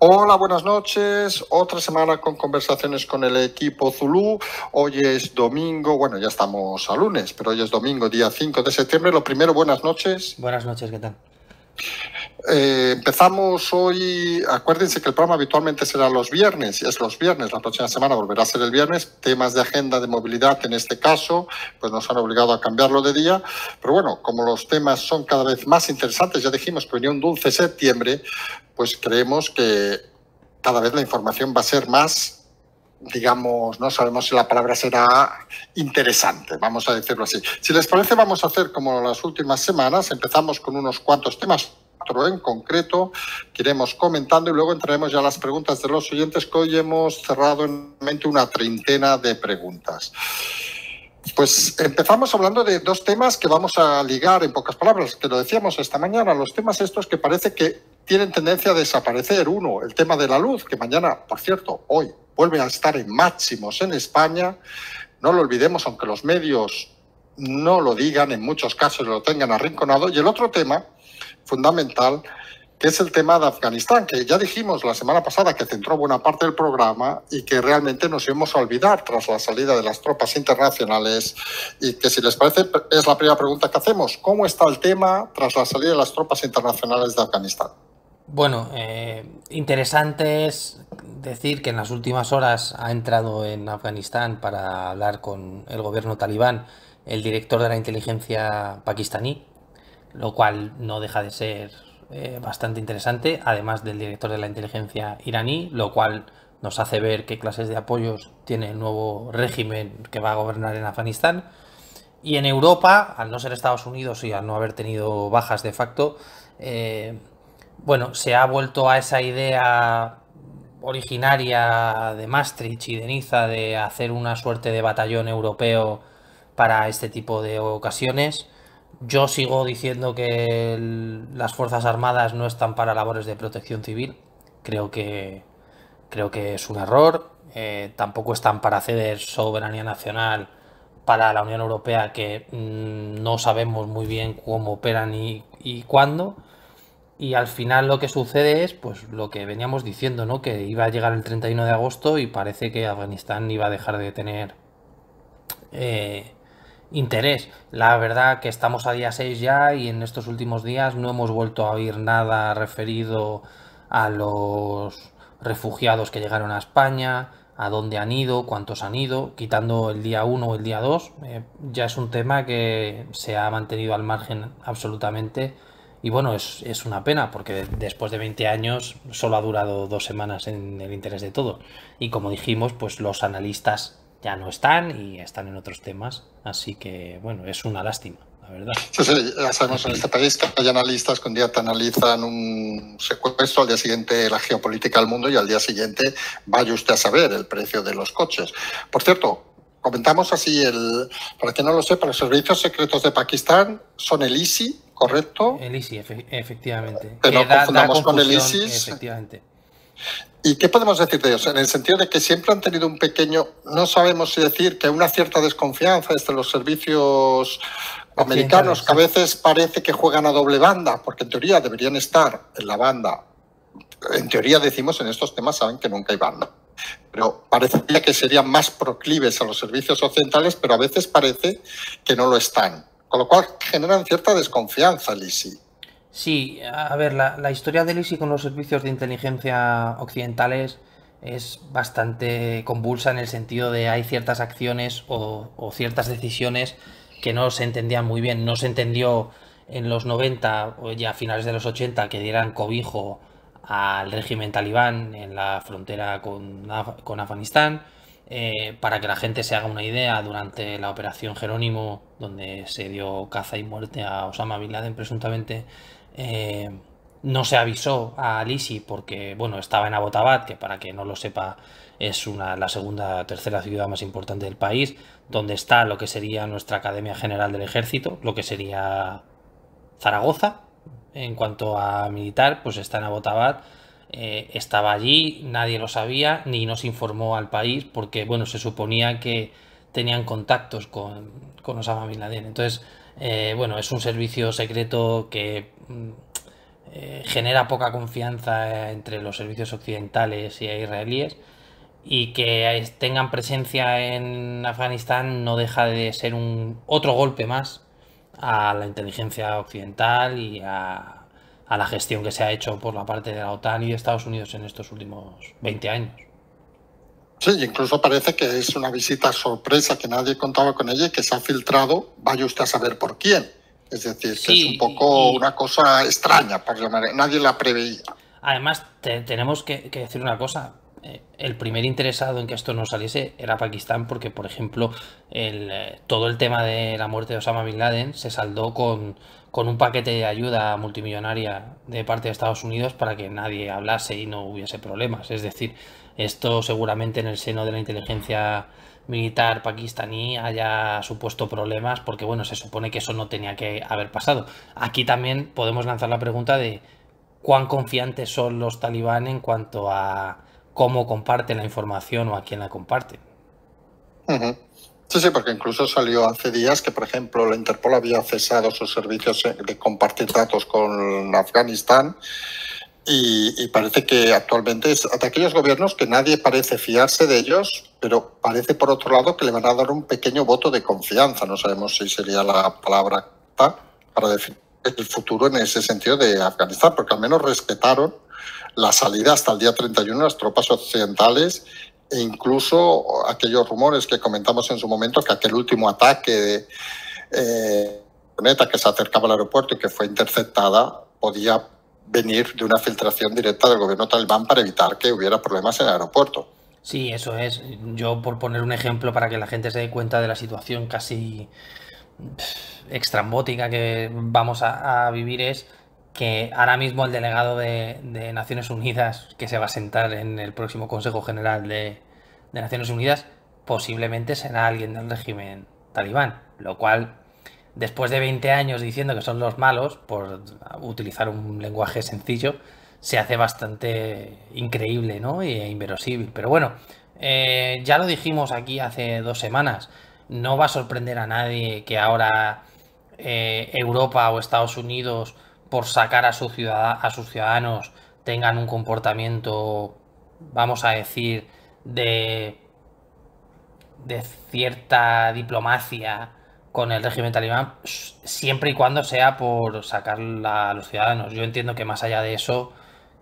Hola, buenas noches. Otra semana con conversaciones con el equipo Zulú. Hoy es domingo, bueno, ya estamos a lunes, pero hoy es domingo, día 5 de septiembre. Lo primero, buenas noches. Buenas noches, ¿qué tal? Empezamos hoy, acuérdense que el programa habitualmente será los viernes, y es los viernes, la próxima semana volverá a ser el viernes, temas de agenda de movilidad en este caso, pues nos han obligado a cambiarlo de día, pero bueno, como los temas son cada vez más interesantes, ya dijimos que venía un dulce septiembre, pues creemos que cada vez la información va a ser más, digamos, no sabemos si la palabra será interesante, vamos a decirlo así. Si les parece, vamos a hacer como las últimas semanas, empezamos con unos cuantos temas en concreto que iremos comentando y luego entraremos ya a las preguntas de los oyentes, que hoy hemos cerrado en mente una treintena de preguntas. Pues empezamos hablando de dos temas que vamos a ligar en pocas palabras, que lo decíamos esta mañana, los temas estos que parece que tienen tendencia a desaparecer. Uno, el tema de la luz, que mañana, por cierto, hoy vuelve a estar en máximos en España. No lo olvidemos, aunque los medios no lo digan, en muchos casos lo tengan arrinconado. Y el otro tema fundamental, que es el tema de Afganistán, que ya dijimos la semana pasada que centró buena parte del programa y que realmente nos íbamos a olvidar tras la salida de las tropas internacionales, y que, si les parece, es la primera pregunta que hacemos. ¿Cómo está el tema tras la salida de las tropas internacionales de Afganistán? Bueno, interesante es decir que en las últimas horas ha entrado en Afganistán para hablar con el gobierno talibán el director de la inteligencia pakistaní, lo cual no deja de ser bastante interesante, además del director de la inteligencia iraní, lo cual nos hace ver qué clases de apoyos tiene el nuevo régimen que va a gobernar en Afganistán. Y en Europa, al no ser Estados Unidos y al no haber tenido bajas de facto, bueno, se ha vuelto a esa idea originaria de Maastricht y de Niza de hacer una suerte de batallón europeo para este tipo de ocasiones. Yo sigo diciendo que las Fuerzas Armadas no están para labores de protección civil. Creo que, creo que es un error. Tampoco están para ceder soberanía nacional para la Unión Europea, que no sabemos muy bien cómo operan y cuándo. Y al final lo que sucede es pues lo que veníamos diciendo, ¿no? Que iba a llegar el 31 de agosto y parece que Afganistán iba a dejar de tener eh, interés. La verdad que estamos a día 6 ya y en estos últimos días no hemos vuelto a oír nada referido a los refugiados que llegaron a España, a dónde han ido, cuántos han ido, quitando el día 1 o el día 2. Ya es un tema que se ha mantenido al margen absolutamente. Y bueno, es una pena porque después de 20 años solo ha durado 2 semanas en el interés de todos. Y como dijimos, pues los analistas ya no están y están en otros temas. Así que, bueno, es una lástima, la verdad. Sí, sí, ya sabemos en este país que hay analistas que un día te analizan un secuestro, al día siguiente la geopolítica del mundo y al día siguiente vaya usted a saber el precio de los coches. Por cierto, comentamos así, para quien no lo sepa, los servicios secretos de Pakistán son el ISI, ¿correcto? El ISI, efectivamente. Que no confundamos con el confusión, ISIS. efectivamente. ¿Y qué podemos decir de ellos? En el sentido de que siempre han tenido un pequeño, no sabemos si decir que una cierta desconfianza desde los servicios americanos, que a veces parece que juegan a doble banda, porque en teoría deberían estar en la banda. En teoría, decimos, en estos temas saben que nunca hay banda, pero parecería que serían más proclives a los servicios occidentales, pero a veces parece que no lo están, con lo cual generan cierta desconfianza el ISI. Sí, a ver, la historia del ISI con los servicios de inteligencia occidentales es bastante convulsa, en el sentido de hay ciertas acciones o ciertas decisiones que no se entendían muy bien. No se entendió en los 90 o ya a finales de los 80 que dieran cobijo al régimen talibán en la frontera con Afganistán. Para que la gente se haga una idea, durante la operación Jerónimo, donde se dio caza y muerte a Osama Bin Laden presuntamente, eh, no se avisó a Al-ISI porque, bueno, estaba en Abbottabad, que para que no lo sepa es la segunda o tercera ciudad más importante del país, donde está lo que sería nuestra Academia General del Ejército, lo que sería Zaragoza. En cuanto a militar, pues está en Abbottabad. Estaba allí, nadie lo sabía, ni nos informó al país, porque, bueno, se suponía que tenían contactos con Osama Bin Laden. Entonces, bueno, es un servicio secreto que genera poca confianza entre los servicios occidentales y israelíes, y que tengan presencia en Afganistán no deja de ser un otro golpe más a la inteligencia occidental y a la gestión que se ha hecho por la parte de la OTAN y de Estados Unidos en estos últimos 20 años. Sí, incluso parece que es una visita sorpresa, que nadie contaba con ella y que se ha filtrado, vaya usted a saber por quién. Es decir, que Sí, es un poco una cosa extraña, por llamar, nadie la preveía. Además, tenemos que decir una cosa. El primer interesado en que esto no saliese era Pakistán, porque, por ejemplo, todo el tema de la muerte de Osama Bin Laden se saldó con un paquete de ayuda multimillonaria de parte de Estados Unidos para que nadie hablase y no hubiese problemas. Es decir, esto seguramente en el seno de la inteligencia militar pakistaní haya supuesto problemas, porque, bueno, se supone que eso no tenía que haber pasado. Aquí también podemos lanzar la pregunta de cuán confiantes son los talibán en cuanto a cómo comparten la información o a quién la comparten. Uh-huh. Sí, sí, porque incluso salió hace días que, por ejemplo, la Interpol había cesado sus servicios de compartir datos con Afganistán y parece que actualmente es de aquellos gobiernos que nadie parece fiarse de ellos, pero parece, por otro lado, que le van a dar un pequeño voto de confianza. No sabemos si sería la palabra para definir el futuro en ese sentido de Afganistán, porque al menos respetaron la salida hasta el día 31 de las tropas occidentales e incluso aquellos rumores que comentamos en su momento, que aquel último ataque de que se acercaba al aeropuerto y que fue interceptada podía venir de una filtración directa del gobierno talibán para evitar que hubiera problemas en el aeropuerto. Sí, eso es. Yo, por poner un ejemplo para que la gente se dé cuenta de la situación casi extrambótica que vamos a vivir, es que ahora mismo el delegado de Naciones Unidas, que se va a sentar en el próximo Consejo General de Naciones Unidas, posiblemente será alguien del régimen talibán, lo cual, después de 20 años diciendo que son los malos, por utilizar un lenguaje sencillo, se hace bastante increíble, ¿no? E inverosímil. Pero bueno, ya lo dijimos aquí hace 2 semanas, no va a sorprender a nadie que ahora Europa o Estados Unidos, por sacar a sus ciudadanos, tengan un comportamiento, vamos a decir, de cierta diplomacia con el régimen talibán, siempre y cuando sea por sacar a los ciudadanos. Yo entiendo que más allá de eso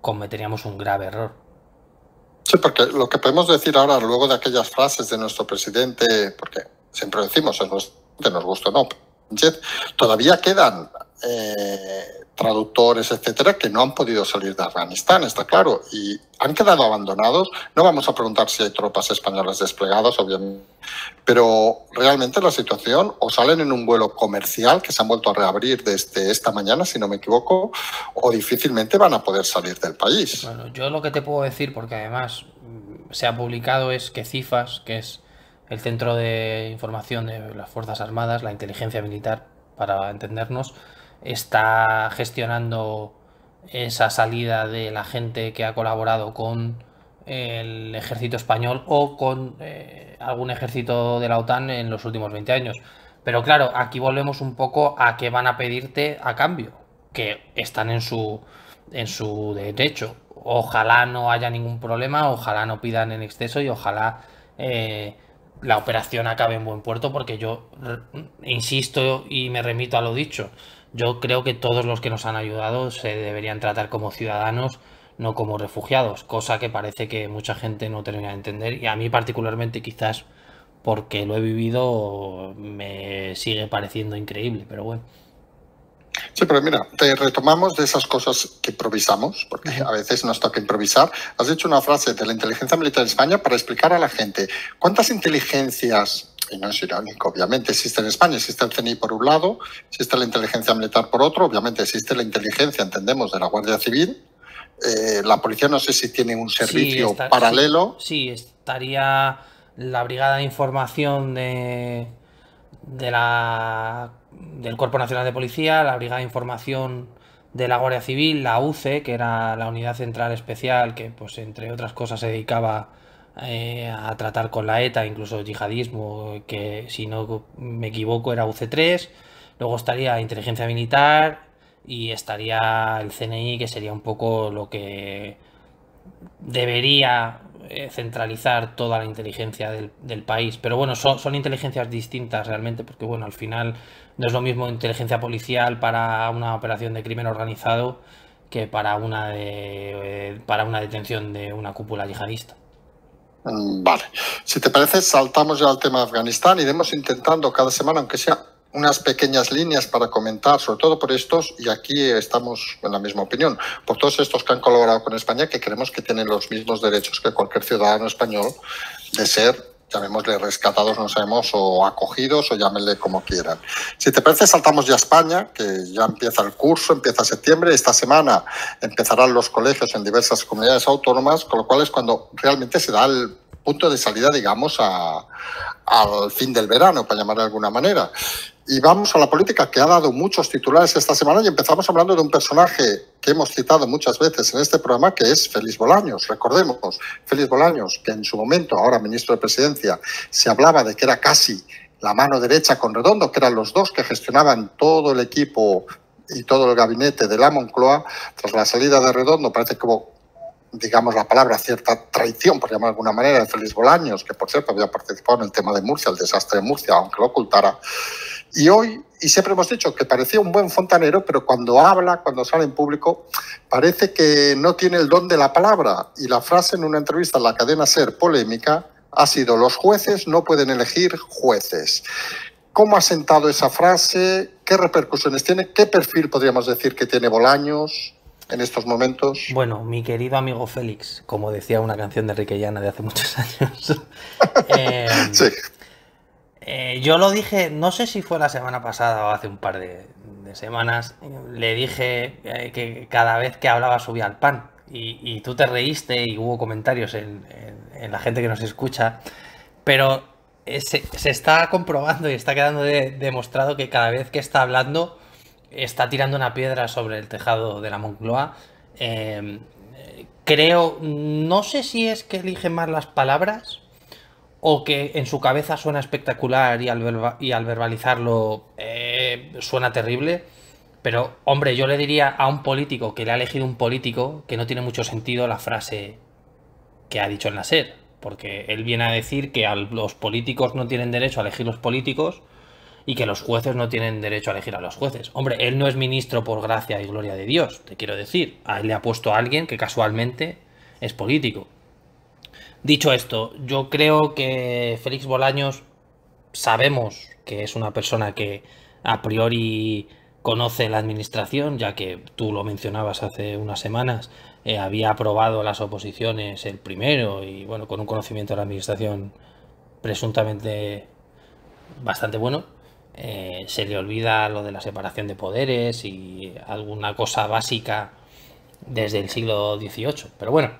cometeríamos un grave error. Sí, porque lo que podemos decir ahora, luego de aquellas frases de nuestro presidente, porque siempre decimos, nos gusta o no, todavía quedan traductores, etcétera, que no han podido salir de Afganistán, está claro, y han quedado abandonados. No vamos a preguntar si hay tropas españolas desplegadas, obviamente, pero realmente la situación, o salen en un vuelo comercial que se han vuelto a reabrir desde esta mañana, si no me equivoco, o difícilmente van a poder salir del país. Bueno, yo lo que te puedo decir, porque además se ha publicado, es que CIFAS, que es el Centro de Información de las Fuerzas Armadas, la inteligencia militar, para entendernos, está gestionando esa salida de la gente que ha colaborado con el ejército español o con algún ejército de la OTAN en los últimos 20 años. Pero claro, aquí volvemos un poco a qué van a pedirte a cambio, que están en su derecho. Ojalá no haya ningún problema, ojalá no pidan en exceso y ojalá la operación acabe en buen puerto, porque yo insisto y me remito a lo dicho. Yo creo que todos los que nos han ayudado se deberían tratar como ciudadanos, no como refugiados, cosa que parece que mucha gente no termina de entender, y a mí particularmente, quizás porque lo he vivido, me sigue pareciendo increíble, pero bueno. Sí, pero mira, te retomamos de esas cosas que improvisamos, porque a veces nos toca improvisar. Has dicho una frase de la inteligencia militar de España para explicar a la gente cuántas inteligencias, y no es irónico, obviamente existe en España, existe el CNI por un lado, existe la inteligencia militar por otro, obviamente existe la inteligencia, entendemos, de la Guardia Civil. La policía no sé si tiene un servicio paralelo. Sí, estaría la Brigada de Información del Cuerpo Nacional de Policía, la Brigada de Información de la Guardia Civil, la UCE, que era la Unidad Central Especial, que pues entre otras cosas se dedicaba a tratar con la ETA, incluso yihadismo, que si no me equivoco era UC3. Luego estaría Inteligencia Militar y estaría el CNI, que sería un poco lo que debería centralizar toda la inteligencia del país. Pero bueno, son inteligencias distintas realmente, porque bueno, al final no es lo mismo inteligencia policial para una operación de crimen organizado que para para una detención de una cúpula yihadista. Vale. Si te parece, saltamos ya al tema de Afganistán, iremos intentando cada semana, aunque sea unas pequeñas líneas para comentar, sobre todo por estos, y aquí estamos en la misma opinión, por todos estos que han colaborado con España, que creemos que tienen los mismos derechos que cualquier ciudadano español de ser, llamémosle rescatados, no sabemos, o acogidos, o llámenle como quieran. Si te parece, saltamos ya a España, que ya empieza el curso, empieza septiembre. Esta semana empezarán los colegios en diversas comunidades autónomas, con lo cual es cuando realmente se da el punto de salida, digamos, al fin del verano, para llamar de alguna manera. Y vamos a la política, que ha dado muchos titulares esta semana, y empezamos hablando de un personaje que hemos citado muchas veces en este programa, que es Félix Bolaños. Recordemos, Félix Bolaños, que en su momento, ahora ministro de Presidencia, se hablaba de que era casi la mano derecha con Redondo, que eran los dos que gestionaban todo el equipo y todo el gabinete de la Moncloa. Tras la salida de Redondo, parece que hubo, digamos la palabra, cierta traición, por llamar de alguna manera, de Félix Bolaños, que por cierto había participado en el tema de Murcia, el desastre de Murcia, aunque lo ocultara. Y hoy, y siempre hemos dicho que parecía un buen fontanero, pero cuando habla, cuando sale en público, parece que no tiene el don de la palabra. Y la frase en una entrevista en la cadena SER, polémica, ha sido: los jueces no pueden elegir jueces. ¿Cómo ha sentado esa frase? ¿Qué repercusiones tiene? ¿Qué perfil podríamos decir que tiene Bolaños en estos momentos? Bueno, mi querido amigo Félix, como decía una canción de Enrique Llana de hace muchos años. Sí. Yo lo dije, no sé si fue la semana pasada o hace un par de semanas, le dije que cada vez que hablaba subía al pan, y tú te reíste y hubo comentarios en la gente que nos escucha, pero se está comprobando y está quedando demostrado que cada vez que está hablando está tirando una piedra sobre el tejado de la Moncloa. Creo, no sé si es que elige más las palabras o que en su cabeza suena espectacular y al verbalizarlo suena terrible. Pero, hombre, yo le diría a un político que le ha elegido un político que no tiene mucho sentido la frase que ha dicho en la SER. Porque él viene a decir que los políticos no tienen derecho a elegir los políticos y que los jueces no tienen derecho a elegir a los jueces. Hombre, él no es ministro por gracia y gloria de Dios, te quiero decir. A él le ha puesto a alguien que casualmente es político. Dicho esto, yo creo que Félix Bolaños, sabemos que es una persona que a priori conoce la administración, ya que tú lo mencionabas hace unas semanas, había aprobado las oposiciones el primero y bueno, con un conocimiento de la administración presuntamente bastante bueno. Se le olvida lo de la separación de poderes y alguna cosa básica desde el siglo XVIII. Pero bueno,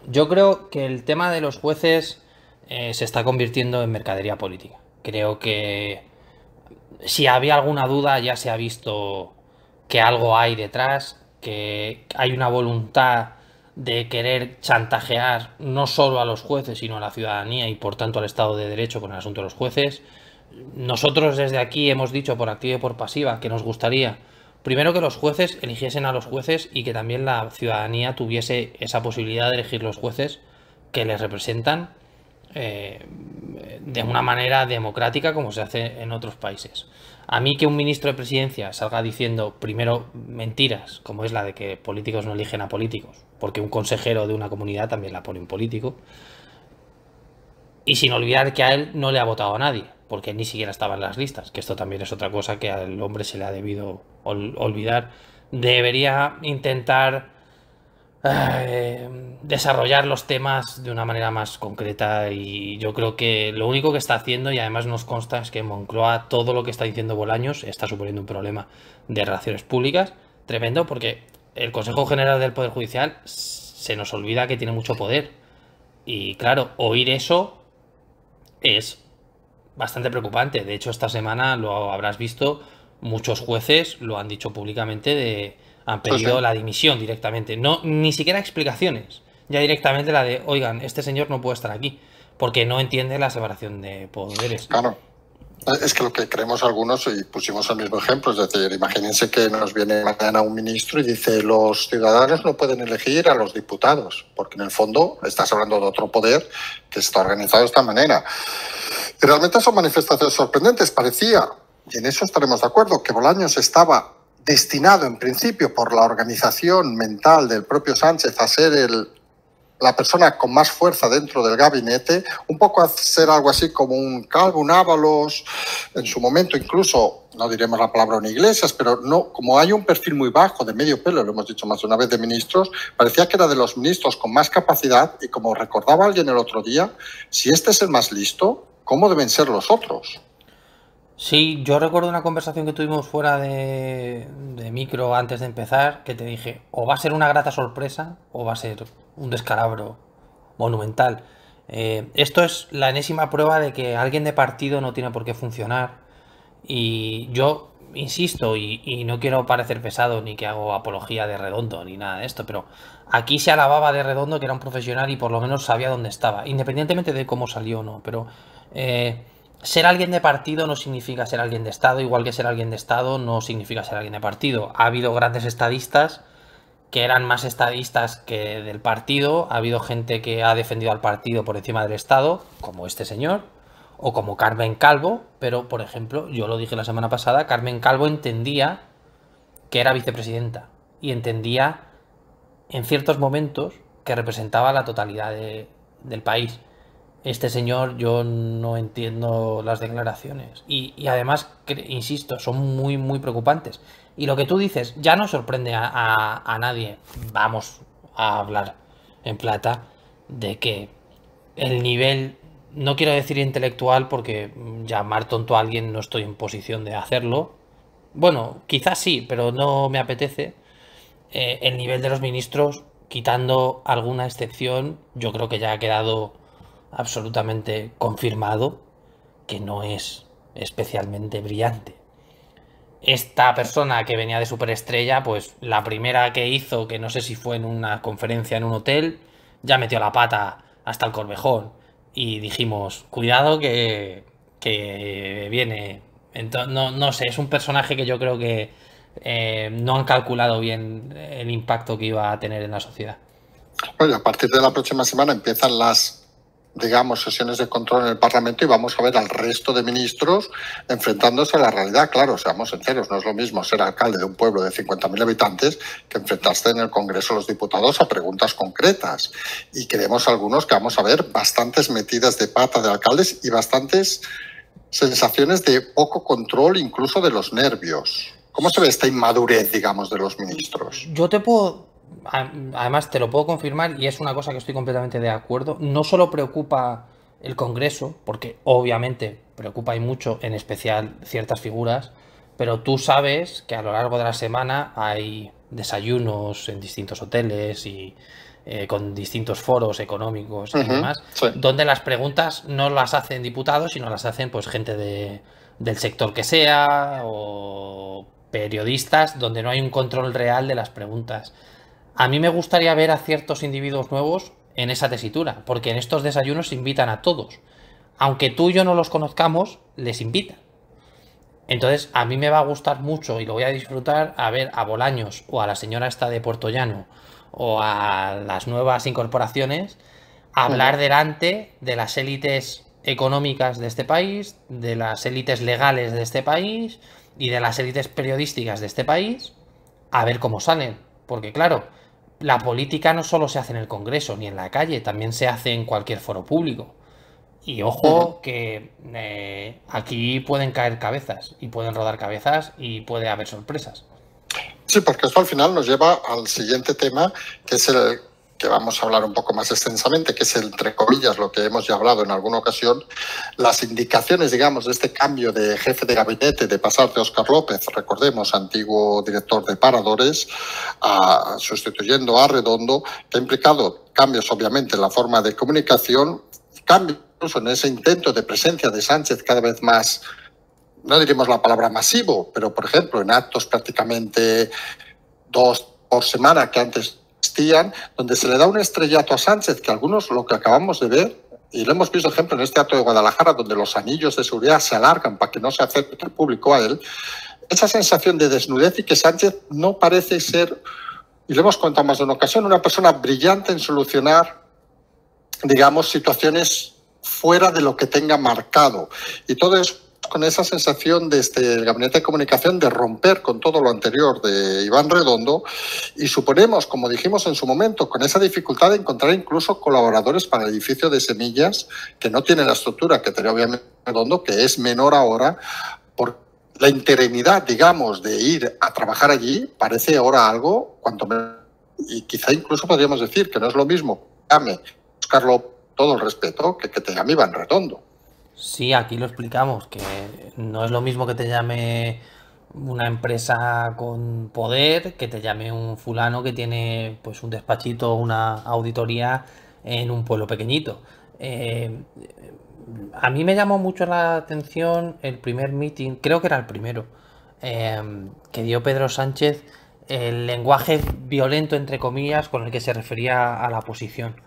yo creo que el tema de los jueces se está convirtiendo en mercadería política. Creo que si había alguna duda ya se ha visto que algo hay detrás, que hay una voluntad de querer chantajear no solo a los jueces, sino a la ciudadanía y por tanto al Estado de Derecho con el asunto de los jueces. Nosotros desde aquí hemos dicho por activa y por pasiva que nos gustaría primero que los jueces eligiesen a los jueces y que también la ciudadanía tuviese esa posibilidad de elegir los jueces que les representan de una manera democrática como se hace en otros países. A mí que un ministro de Presidencia salga diciendo primero mentiras, como es la de que políticos no eligen a políticos, porque un consejero de una comunidad también la pone un político, y sin olvidar que a él no le ha votado a nadie, porque ni siquiera estaba en las listas, que esto también es otra cosa que al hombre se le ha debido olvidar. Debería intentar desarrollar los temas de una manera más concreta, y yo creo que lo único que está haciendo, y además nos consta, es que en Moncloa todo lo que está diciendo Bolaños está suponiendo un problema de relaciones públicas tremendo, porque el Consejo General del Poder Judicial se nos olvida que tiene mucho poder, y claro, oír eso es bastante preocupante. De hecho, esta semana lo habrás visto, muchos jueces lo han dicho públicamente, han pedido la dimisión directamente. No, ni siquiera explicaciones. Ya directamente la de, oigan, este señor no puede estar aquí porque no entiende la separación de poderes. Claro. Es que lo que creemos algunos, y pusimos el mismo ejemplo, es decir, imagínense que nos viene mañana un ministro y dice los ciudadanos no pueden elegir a los diputados, porque en el fondo estás hablando de otro poder que está organizado de esta manera. Y realmente son manifestaciones sorprendentes. Parecía, y en eso estaremos de acuerdo, que Bolaños estaba destinado en principio por la organización mental del propio Sánchez a ser la persona con más fuerza dentro del gabinete, un poco a ser algo así como un Calvo, un Ábalos, en su momento incluso, no diremos la palabra un Iglesias, pero no, como hay un perfil muy bajo de medio pelo, lo hemos dicho más de una vez de ministros, parecía que era de los ministros con más capacidad y como recordaba alguien el otro día, si este es el más listo, ¿cómo deben ser los otros? Sí, yo recuerdo una conversación que tuvimos fuera de micro antes de empezar, que te dije, o va a ser una grata sorpresa o va a ser un descalabro monumental. Esto es la enésima prueba de que alguien de partido no tiene por qué funcionar. Y yo insisto, y no quiero parecer pesado ni que hago apología de Redondo ni nada de esto, pero aquí se alababa de Redondo que era un profesional y por lo menos sabía dónde estaba, independientemente de cómo salió o no. Pero ser alguien de partido no significa ser alguien de Estado, igual que ser alguien de Estado no significa ser alguien de partido. Ha habido grandes estadistas que eran más estadistas que del partido, ha habido gente que ha defendido al partido por encima del Estado, como este señor, o como Carmen Calvo, pero por ejemplo, yo lo dije la semana pasada, Carmen Calvo entendía que era vicepresidenta y entendía en ciertos momentos que representaba la totalidad del país. Este señor, yo no entiendo las declaraciones. Y además, insisto, son muy, muy preocupantes. Y lo que tú dices ya no sorprende a nadie. Vamos a hablar en plata de que el nivel, no quiero decir intelectual porque llamar tonto a alguien no estoy en posición de hacerlo. Bueno, quizás sí, pero no me apetece. El nivel de los ministros, quitando alguna excepción, yo creo que ya ha quedado absolutamente confirmado que no es especialmente brillante. Esta persona que venía de superestrella, pues la primera que hizo, que no sé si fue en una conferencia en un hotel, ya metió la pata hasta el Corvejón y dijimos, cuidado que viene. Entonces, no sé, es un personaje que yo creo que no han calculado bien el impacto que iba a tener en la sociedad. Oye, a partir de la próxima semana empiezan las, digamos, sesiones de control en el Parlamento y vamos a ver al resto de ministros enfrentándose a la realidad. Claro, seamos sinceros, no es lo mismo ser alcalde de un pueblo de 50.000 habitantes que enfrentarse en el Congreso de los Diputados a preguntas concretas. Y creemos algunos que vamos a ver bastantes metidas de pata de alcaldes y bastantes sensaciones de poco control, incluso de los nervios. ¿Cómo se ve esta inmadurez, digamos, de los ministros? Yo te puedo, además te lo puedo confirmar y es una cosa que estoy completamente de acuerdo. No solo preocupa el Congreso, porque obviamente preocupa y mucho, en especial ciertas figuras, pero tú sabes que a lo largo de la semana hay desayunos en distintos hoteles y con distintos foros económicos y demás, sí, donde las preguntas no las hacen diputados, sino las hacen pues gente del sector que sea o periodistas, donde no hay un control real de las preguntas. A mí me gustaría ver a ciertos individuos nuevos en esa tesitura, porque en estos desayunos se invitan a todos. Aunque tú y yo no los conozcamos, les invitan. Entonces, a mí me va a gustar mucho y lo voy a disfrutar a ver a Bolaños o a la señora esta de Puerto Llano o a las nuevas incorporaciones hablar delante de las élites económicas de este país, de las élites legales de este país y de las élites periodísticas de este país, a ver cómo salen. Porque claro, la política no solo se hace en el Congreso ni en la calle, también se hace en cualquier foro público. Y ojo que aquí pueden caer cabezas y pueden rodar cabezas y puede haber sorpresas. Sí, porque esto al final nos lleva al siguiente tema, que es el que vamos a hablar un poco más extensamente, que es, entre comillas, lo que hemos ya hablado en alguna ocasión, las indicaciones, digamos, de este cambio de jefe de gabinete, de pasar de Óscar López, recordemos, antiguo director de Paradores, sustituyendo a Redondo, que ha implicado cambios, obviamente, en la forma de comunicación, cambios incluso en ese intento de presencia de Sánchez cada vez más, no diríamos la palabra masivo, pero por ejemplo en actos prácticamente 2 por semana que antes existían, donde se le da un estrellato a Sánchez, que algunos lo que acabamos de ver y lo hemos visto ejemplo en este acto de Guadalajara, donde los anillos de seguridad se alargan para que no se acerque el público a él, esa sensación de desnudez y que Sánchez no parece ser, y lo hemos contado más de una ocasión, una persona brillante en solucionar, digamos, situaciones fuera de lo que tenga marcado. Y todo es con esa sensación desde el Gabinete de Comunicación de romper con todo lo anterior de Iván Redondo, y suponemos, como dijimos en su momento, con esa dificultad de encontrar incluso colaboradores para el edificio de Semillas, que no tiene la estructura que tenía obviamente Redondo, que es menor ahora, por la interinidad, digamos, de ir a trabajar allí, parece ahora algo, cuanto menos, y quizá incluso podríamos decir que no es lo mismo, llame, buscarlo todo el respeto, que te llame Iván Redondo. Sí, aquí lo explicamos, que no es lo mismo que te llame una empresa con poder, que te llame un fulano que tiene pues un despachito, una auditoría en un pueblo pequeñito. A mí me llamó mucho la atención el primer meeting, creo que era el primero, que dio Pedro Sánchez, el lenguaje violento, entre comillas, con el que se refería a la oposición.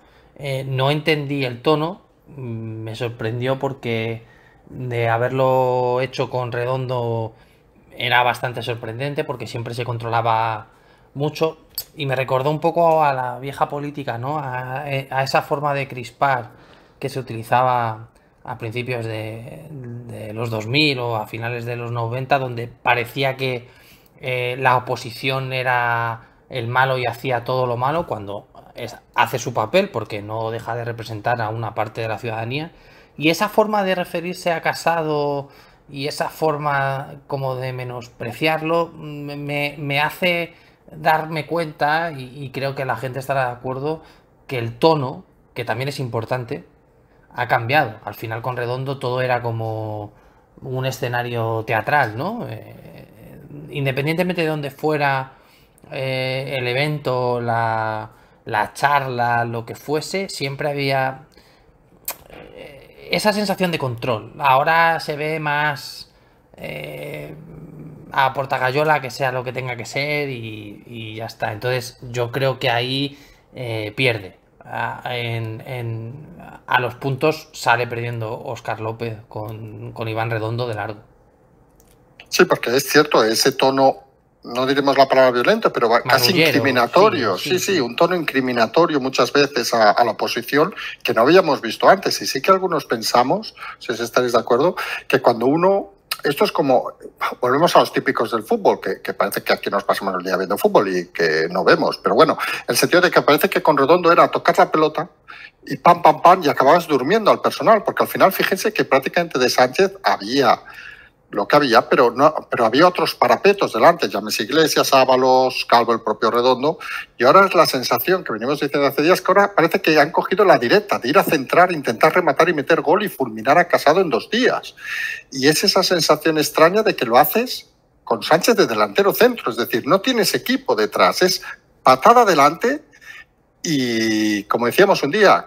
No entendí el tono, me sorprendió porque de haberlo hecho con Redondo era bastante sorprendente porque siempre se controlaba mucho y me recordó un poco a la vieja política, ¿no? A esa forma de crispar que se utilizaba a principios de los 2000 o a finales de los 90, donde parecía que la oposición era el malo y hacía todo lo malo, cuando hace su papel porque no deja de representar a una parte de la ciudadanía. Y esa forma de referirse a Casado y esa forma como de menospreciarlo me hace darme cuenta, y creo que la gente estará de acuerdo, que el tono, que también es importante, ha cambiado. Al final con Redondo todo era como un escenario teatral, ¿no? Independientemente de dónde fuera el evento, la charla, lo que fuese, siempre había esa sensación de control. Ahora se ve más a portagayola, que sea lo que tenga que ser, y ya está. Entonces yo creo que ahí pierde. A los puntos sale perdiendo Óscar López con Iván Redondo de largo. Sí, porque es cierto, ese tono, no diremos la palabra violento, pero casi incriminatorio. Sí, un tono incriminatorio muchas veces a la oposición que no habíamos visto antes. Y sí que algunos pensamos, si estaréis de acuerdo, que cuando uno... Esto es como, volvemos a los típicos del fútbol, que parece que aquí nos pasamos el día viendo fútbol y que no vemos. Pero bueno, el sentido de que parece que con Redondo era tocar la pelota y pam, pam, pam, y acababas durmiendo al personal. Porque al final, fíjense que prácticamente de Sánchez había lo que había, pero había otros parapetos delante, llámese Iglesias, Ábalos, Calvo, el propio Redondo, y ahora es la sensación que venimos diciendo hace días, que ahora parece que han cogido la directa, de ir a centrar, intentar rematar y meter gol y fulminar a Casado en 2 días. Y es esa sensación extraña de que lo haces con Sánchez de delantero centro, es decir, no tienes equipo detrás, es patada adelante y, como decíamos un día,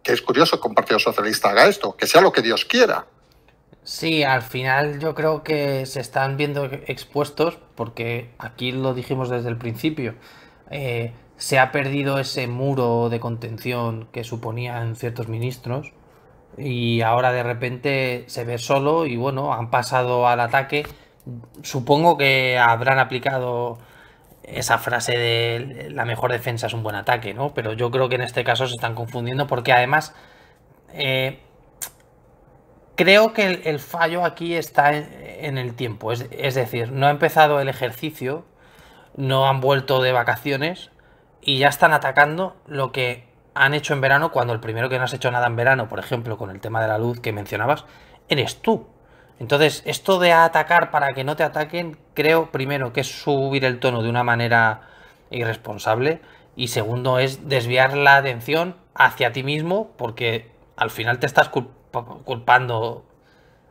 que es curioso que un partido socialista haga esto, que sea lo que Dios quiera. Sí, al final yo creo que se están viendo expuestos porque aquí lo dijimos desde el principio. Se ha perdido ese muro de contención que suponían ciertos ministros y ahora de repente se ve solo y bueno, han pasado al ataque. Supongo que habrán aplicado esa frase de la mejor defensa es un buen ataque, ¿no? Pero yo creo que en este caso se están confundiendo porque además... creo que el fallo aquí está en el tiempo, es decir, no ha empezado el ejercicio, no han vuelto de vacaciones y ya están atacando lo que han hecho en verano, cuando el primero que no has hecho nada en verano, por ejemplo, con el tema de la luz que mencionabas, eres tú. Entonces, esto de atacar para que no te ataquen, creo, primero, que es subir el tono de una manera irresponsable, y segundo, es desviar la atención hacia ti mismo, porque al final te estás culpando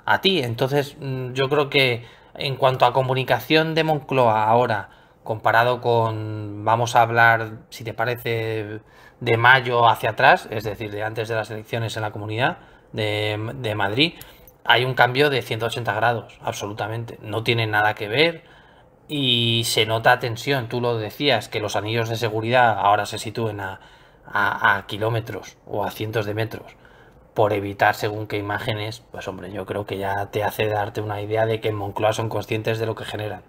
a ti. Entonces, yo creo que en cuanto a comunicación de Moncloa ahora, comparado con, vamos a hablar, si te parece, de mayo hacia atrás, es decir, de antes de las elecciones en la Comunidad de Madrid, hay un cambio de 180 grados, absolutamente. No tiene nada que ver y se nota tensión. Tú lo decías, que los anillos de seguridad ahora se sitúen a kilómetros o a cientos de metros. por evitar según qué imágenes, pues hombre, yo creo que ya te hace darte una idea de que en Moncloa son conscientes de lo que generan.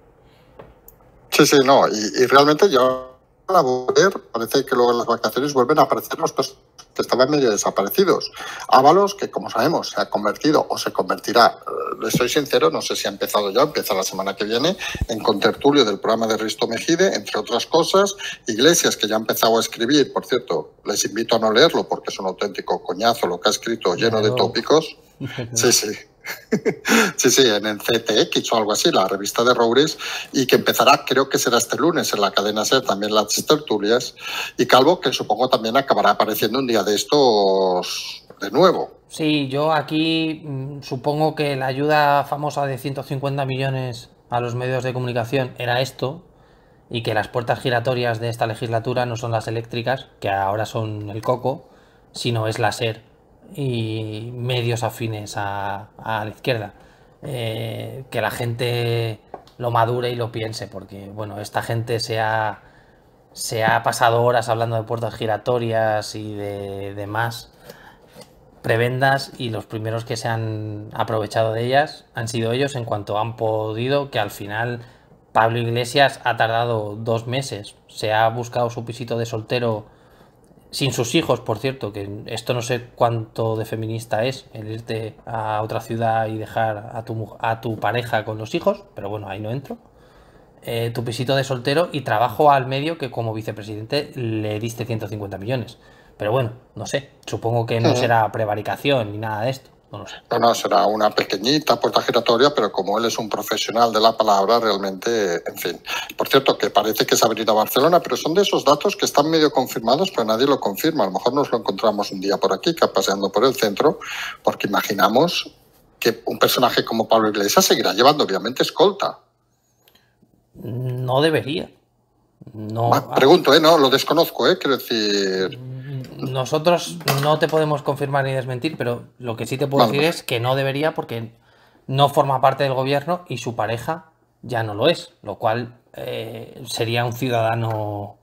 Sí, sí, no, y realmente yo a ver, parece que luego en las vacaciones vuelven a aparecer los personajes que estaban medio desaparecidos. Ábalos, que como sabemos se ha convertido o se convertirá, les soy sincero, no sé si ha empezado ya, empieza la semana que viene, en contertulio del programa de Risto Mejide, entre otras cosas. Iglesias, que ya ha empezado a escribir, por cierto, les invito a no leerlo porque es un auténtico coñazo lo que ha escrito, lleno de tópicos. Sí, sí. Sí, sí, en el CTX o algo así, la revista de Roures, y que empezará, creo que será este lunes en la cadena SER, también las tertulias, y Calvo, que supongo también acabará apareciendo un día de estos de nuevo. Sí, yo aquí supongo que la ayuda famosa de 150 millones a los medios de comunicación era esto, y que las puertas giratorias de esta legislatura no son las eléctricas, que ahora son el coco, sino es la SER y medios afines a la izquierda. Que la gente lo madure y lo piense, porque bueno, esta gente se ha pasado horas hablando de puertas giratorias y de demás prebendas, y los primeros que se han aprovechado de ellas han sido ellos en cuanto han podido, que al final Pablo Iglesias ha tardado 2 meses, se ha buscado su pisito de soltero sin sus hijos, por cierto, que esto no sé cuánto de feminista es, el irte a otra ciudad y dejar a tu pareja con los hijos, pero bueno, ahí no entro. Tu pisito de soltero y trabajo al medio, que como vicepresidente le diste 150 millones. Pero bueno, no sé, supongo que no será prevaricación ni nada de esto. No lo sé. No, no, será una pequeñita puerta giratoria, pero como él es un profesional de la palabra, realmente, en fin. Por cierto, que parece que se ha venido a Barcelona, pero son de esos datos que están medio confirmados, pero nadie lo confirma. A lo mejor nos lo encontramos un día por aquí, paseando por el centro, porque imaginamos que un personaje como Pablo Iglesias seguirá llevando, obviamente, escolta. No debería. No, pregunto, no, lo desconozco, quiero decir... Nosotros no te podemos confirmar ni desmentir, pero lo que sí te puedo decir es que no debería, porque no forma parte del gobierno y su pareja ya no lo es, lo cual sería un ciudadano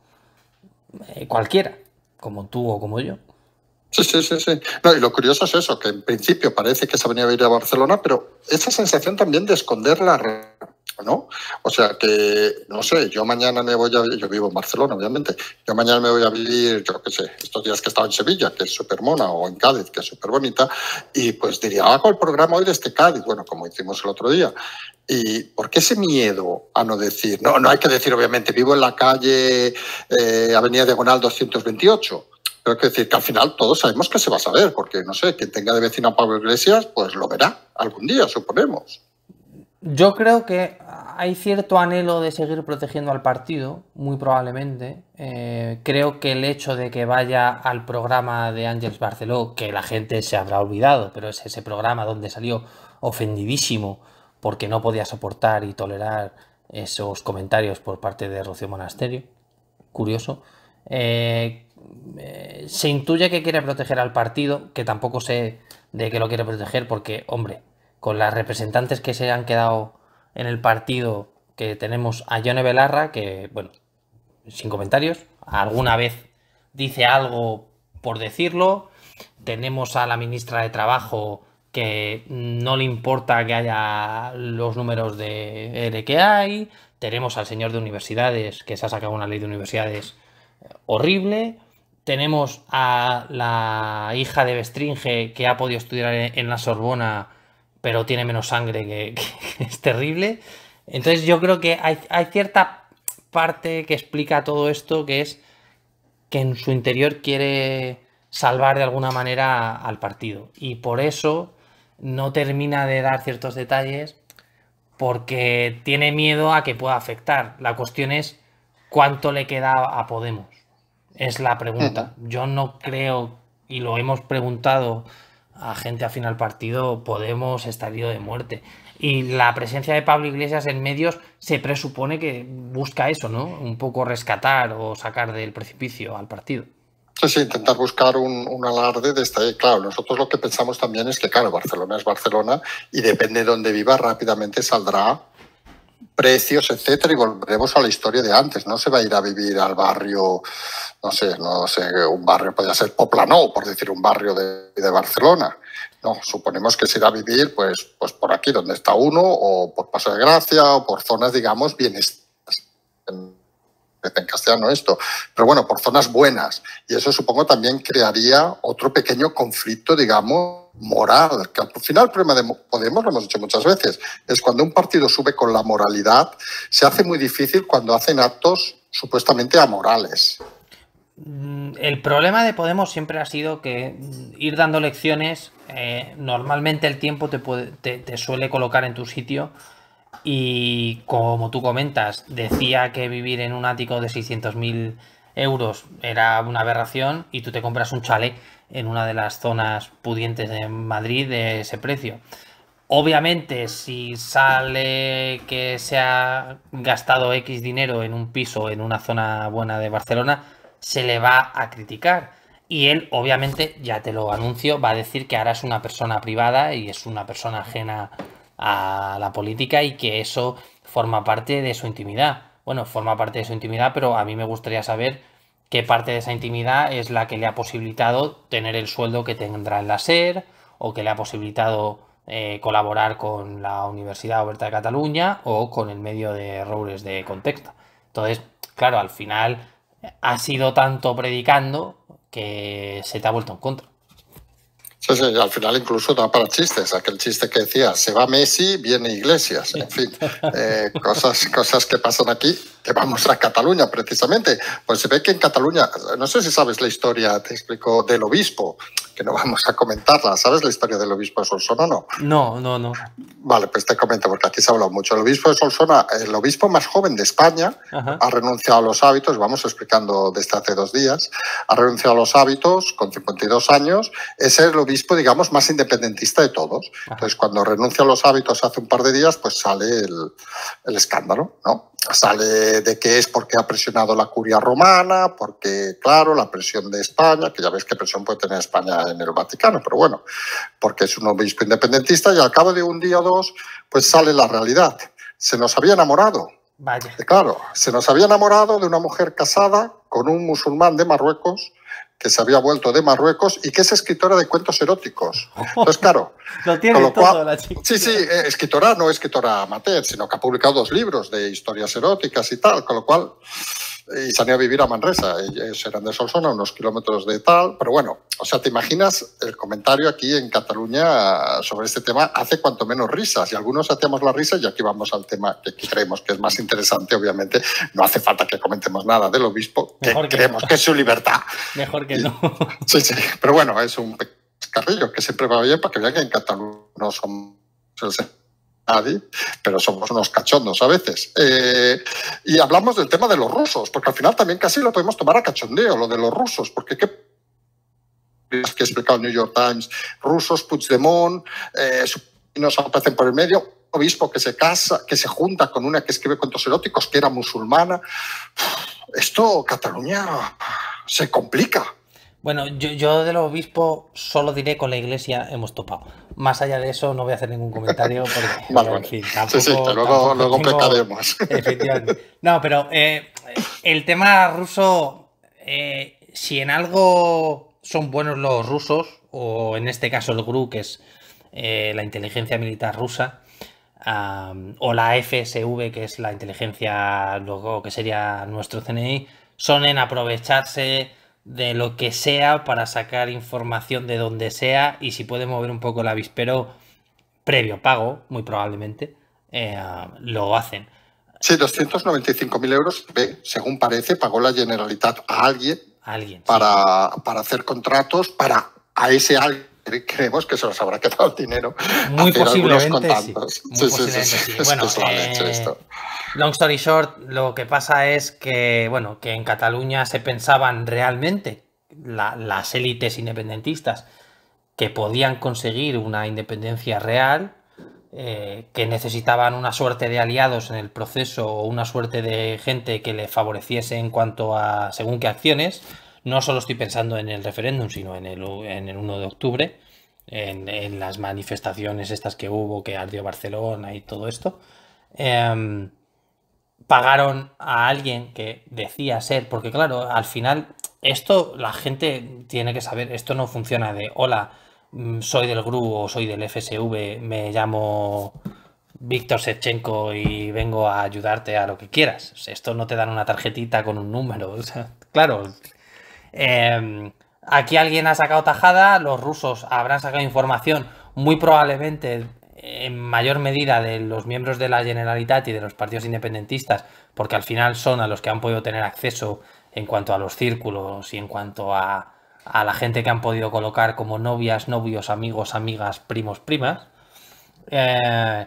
cualquiera, como tú o como yo. Sí, sí, sí, sí. No, y lo curioso es eso, que en principio parece que se venía a ir a Barcelona, pero esa sensación también de esconder la realidad, ¿no? O sea que, no sé, yo mañana me voy a... Yo vivo en Barcelona, obviamente. Yo mañana me voy a vivir, yo qué sé, estos días que he estado en Sevilla, que es súper mona, o en Cádiz, que es súper bonita, y pues diría, hago el programa hoy desde Cádiz, bueno, como hicimos el otro día. ¿Y por qué ese miedo a no decir? No, no hay que decir, obviamente, vivo en la calle Avenida Diagonal 228, pero hay que decir que al final todos sabemos que se va a saber, porque, no sé, quien tenga de vecino a Pablo Iglesias, pues lo verá algún día, suponemos. Yo creo que hay cierto anhelo de seguir protegiendo al partido, muy probablemente. Creo que el hecho de que vaya al programa de Àngels Barceló, que la gente se habrá olvidado, pero es ese programa donde salió ofendidísimo porque no podía soportar y tolerar esos comentarios por parte de Rocío Monasterio. Curioso. Se intuye que quiere proteger al partido, que tampoco sé de qué lo quiere proteger, porque, hombre, con las representantes que se han quedado en el partido, que tenemos a Yone Belarra, que, bueno, sin comentarios, alguna vez dice algo por decirlo. Tenemos a la ministra de Trabajo, que no le importa que haya los números de ERE que hay. Tenemos al señor de Universidades, que se ha sacado una ley de universidades horrible. Tenemos a la hija de Bestringe, que ha podido estudiar en la Sorbona, pero tiene menos sangre, que es terrible. Entonces yo creo que hay cierta parte que explica todo esto, que es que en su interior quiere salvar de alguna manera al partido. Y por eso no termina de dar ciertos detalles, porque tiene miedo a que pueda afectar. La cuestión es cuánto le queda a Podemos. Es la pregunta. Yo no creo, y lo hemos preguntado a gente afín al partido, Podemos está herido de muerte. Y la presencia de Pablo Iglesias en medios se presupone que busca eso, ¿no? Un poco rescatar o sacar del precipicio al partido. Sí, sí, intentar buscar un alarde de esta. Claro, nosotros lo que pensamos también es que, claro, Barcelona es Barcelona y depende de dónde viva, rápidamente saldrá precios, etcétera, y volveremos a la historia de antes. No se va a ir a vivir al barrio, no sé, un barrio podría ser Poblenou, por decir un barrio de Barcelona. No, suponemos que se irá a vivir pues por aquí donde está uno, o por Paso de Gracia, o por zonas, digamos, bienestas. En castellano esto, pero bueno, por zonas buenas. Y eso supongo también crearía otro pequeño conflicto, digamos, moral, que al final el problema de Podemos, lo hemos dicho muchas veces, es cuando un partido sube con la moralidad, se hace muy difícil cuando hacen actos supuestamente amorales. El problema de Podemos siempre ha sido que ir dando lecciones, normalmente el tiempo te suele colocar en tu sitio. Y como tú comentas, decía que vivir en un ático de 600.000 euros era una aberración, y tú te compras un chalet en una de las zonas pudientes de Madrid de ese precio. Obviamente, si sale que se ha gastado X dinero en un piso en una zona buena de Barcelona, se le va a criticar. Y él, obviamente, ya te lo anuncio, va a decir que ahora es una persona privada y es una persona ajena a la política, y que eso forma parte de su intimidad. Bueno, forma parte de su intimidad, pero a mí me gustaría saber qué parte de esa intimidad es la que le ha posibilitado tener el sueldo que tendrá en la SER, o que le ha posibilitado colaborar con la Universidad Oberta de Cataluña o con el medio de Roures de Contexta. Entonces, claro, al final ha sido tanto predicando que se te ha vuelto en contra. Sí, sí, al final incluso da para chistes. Aquel chiste que decía, se va Messi, viene Iglesias. En fin, cosas que pasan aquí, que vamos a Cataluña precisamente. Pues se ve que en Cataluña, no sé si sabes la historia, te explico, del obispo, que no vamos a comentarla. ¿Sabes la historia del obispo de Solsona o no? No. Vale, pues te comento, porque aquí se ha hablado mucho. El obispo de Solsona, el obispo más joven de España, Ajá. ha renunciado a los hábitos, vamos explicando desde hace 2 días, ha renunciado a los hábitos con 52 años, es el obispo, digamos, más independentista de todos. Ajá. Entonces, cuando renuncia a los hábitos hace un par de días, pues sale el escándalo, ¿no? Sale de que es porque ha presionado la curia romana, porque, claro, la presión de España, que ya ves qué presión puede tener España en el Vaticano, pero bueno, porque es un obispo independentista, y al cabo de un día o dos, pues sale la realidad. Se nos había enamorado. Vaya. Claro, se nos había enamorado de una mujer casada con un musulmán de Marruecos, que se había vuelto de Marruecos y que es escritora de cuentos eróticos. Entonces, claro, lo tiene con lo todo cual, la chica. Sí, escritora, no escritora amateur, sino que ha publicado 2 libros de historias eróticas y tal, con lo cual, y se han ido a vivir a Manresa. Ellos eran de Solsona, unos kilómetros de tal, pero bueno, o sea, te imaginas el comentario aquí en Cataluña sobre este tema hace cuanto menos risas, y algunos hacíamos la risa, y aquí vamos al tema que creemos que es más interesante. Obviamente no hace falta que comentemos nada del obispo, que creemos que es su libertad. Mejor que no. Sí, pero bueno, es un carrillo que siempre va bien para que vean que en Cataluña no somos nadie, pero somos unos cachondos a veces. Y hablamos del tema de los rusos, porque al final también casi lo podemos tomar a cachondeo, lo de los rusos, porque que ha explicado el New York Times, rusos, Puigdemont, nos aparecen por el medio, obispo que se casa, que se junta con una que escribe cuentos eróticos, que era musulmana. Esto, Cataluña, se complica. Bueno, yo del obispo solo diré con la iglesia hemos topado. Más allá de eso no voy a hacer ningún comentario porque, vale. En fin, tampoco, sí, que luego pecaremos. Efectivamente. No, pero el tema ruso, si en algo son buenos los rusos, o en este caso el GRU, que es la inteligencia militar rusa, o la FSV, que es la inteligencia, luego que sería nuestro CNI, son en aprovecharse de lo que sea para sacar información de donde sea, y si puede mover un poco el avispero previo pago, muy probablemente, lo hacen. Sí, 295.000 euros, según parece, pagó la Generalitat a alguien para hacer contratos para a ese alguien. Creemos que se nos habrá quedado el dinero. Muy posiblemente sí. Sí. Bueno, es la leche esto. Long story short, lo que pasa es que, bueno, que en Cataluña se pensaban realmente las élites independentistas que podían conseguir una independencia real, que necesitaban una suerte de aliados en el proceso, o una suerte de gente que le favoreciese en cuanto a según qué acciones. No solo estoy pensando en el referéndum, sino en el 1 de octubre, en las manifestaciones estas que hubo, que ardió Barcelona y todo esto. pagaron a alguien que decía ser, porque claro, al final esto la gente tiene que saber, esto no funciona de hola, soy del GRU o soy del FSV, me llamo Víctor Shevchenko y vengo a ayudarte a lo que quieras. Esto no te dan una tarjetita con un número. O sea, claro, aquí alguien ha sacado tajada, los rusos habrán sacado información muy probablemente en mayor medida de los miembros de la Generalitat y de los partidos independentistas, porque al final son a los que han podido tener acceso en cuanto a los círculos y en cuanto a la gente que han podido colocar como novias, novios, amigos, amigas, primos, primas. Eh,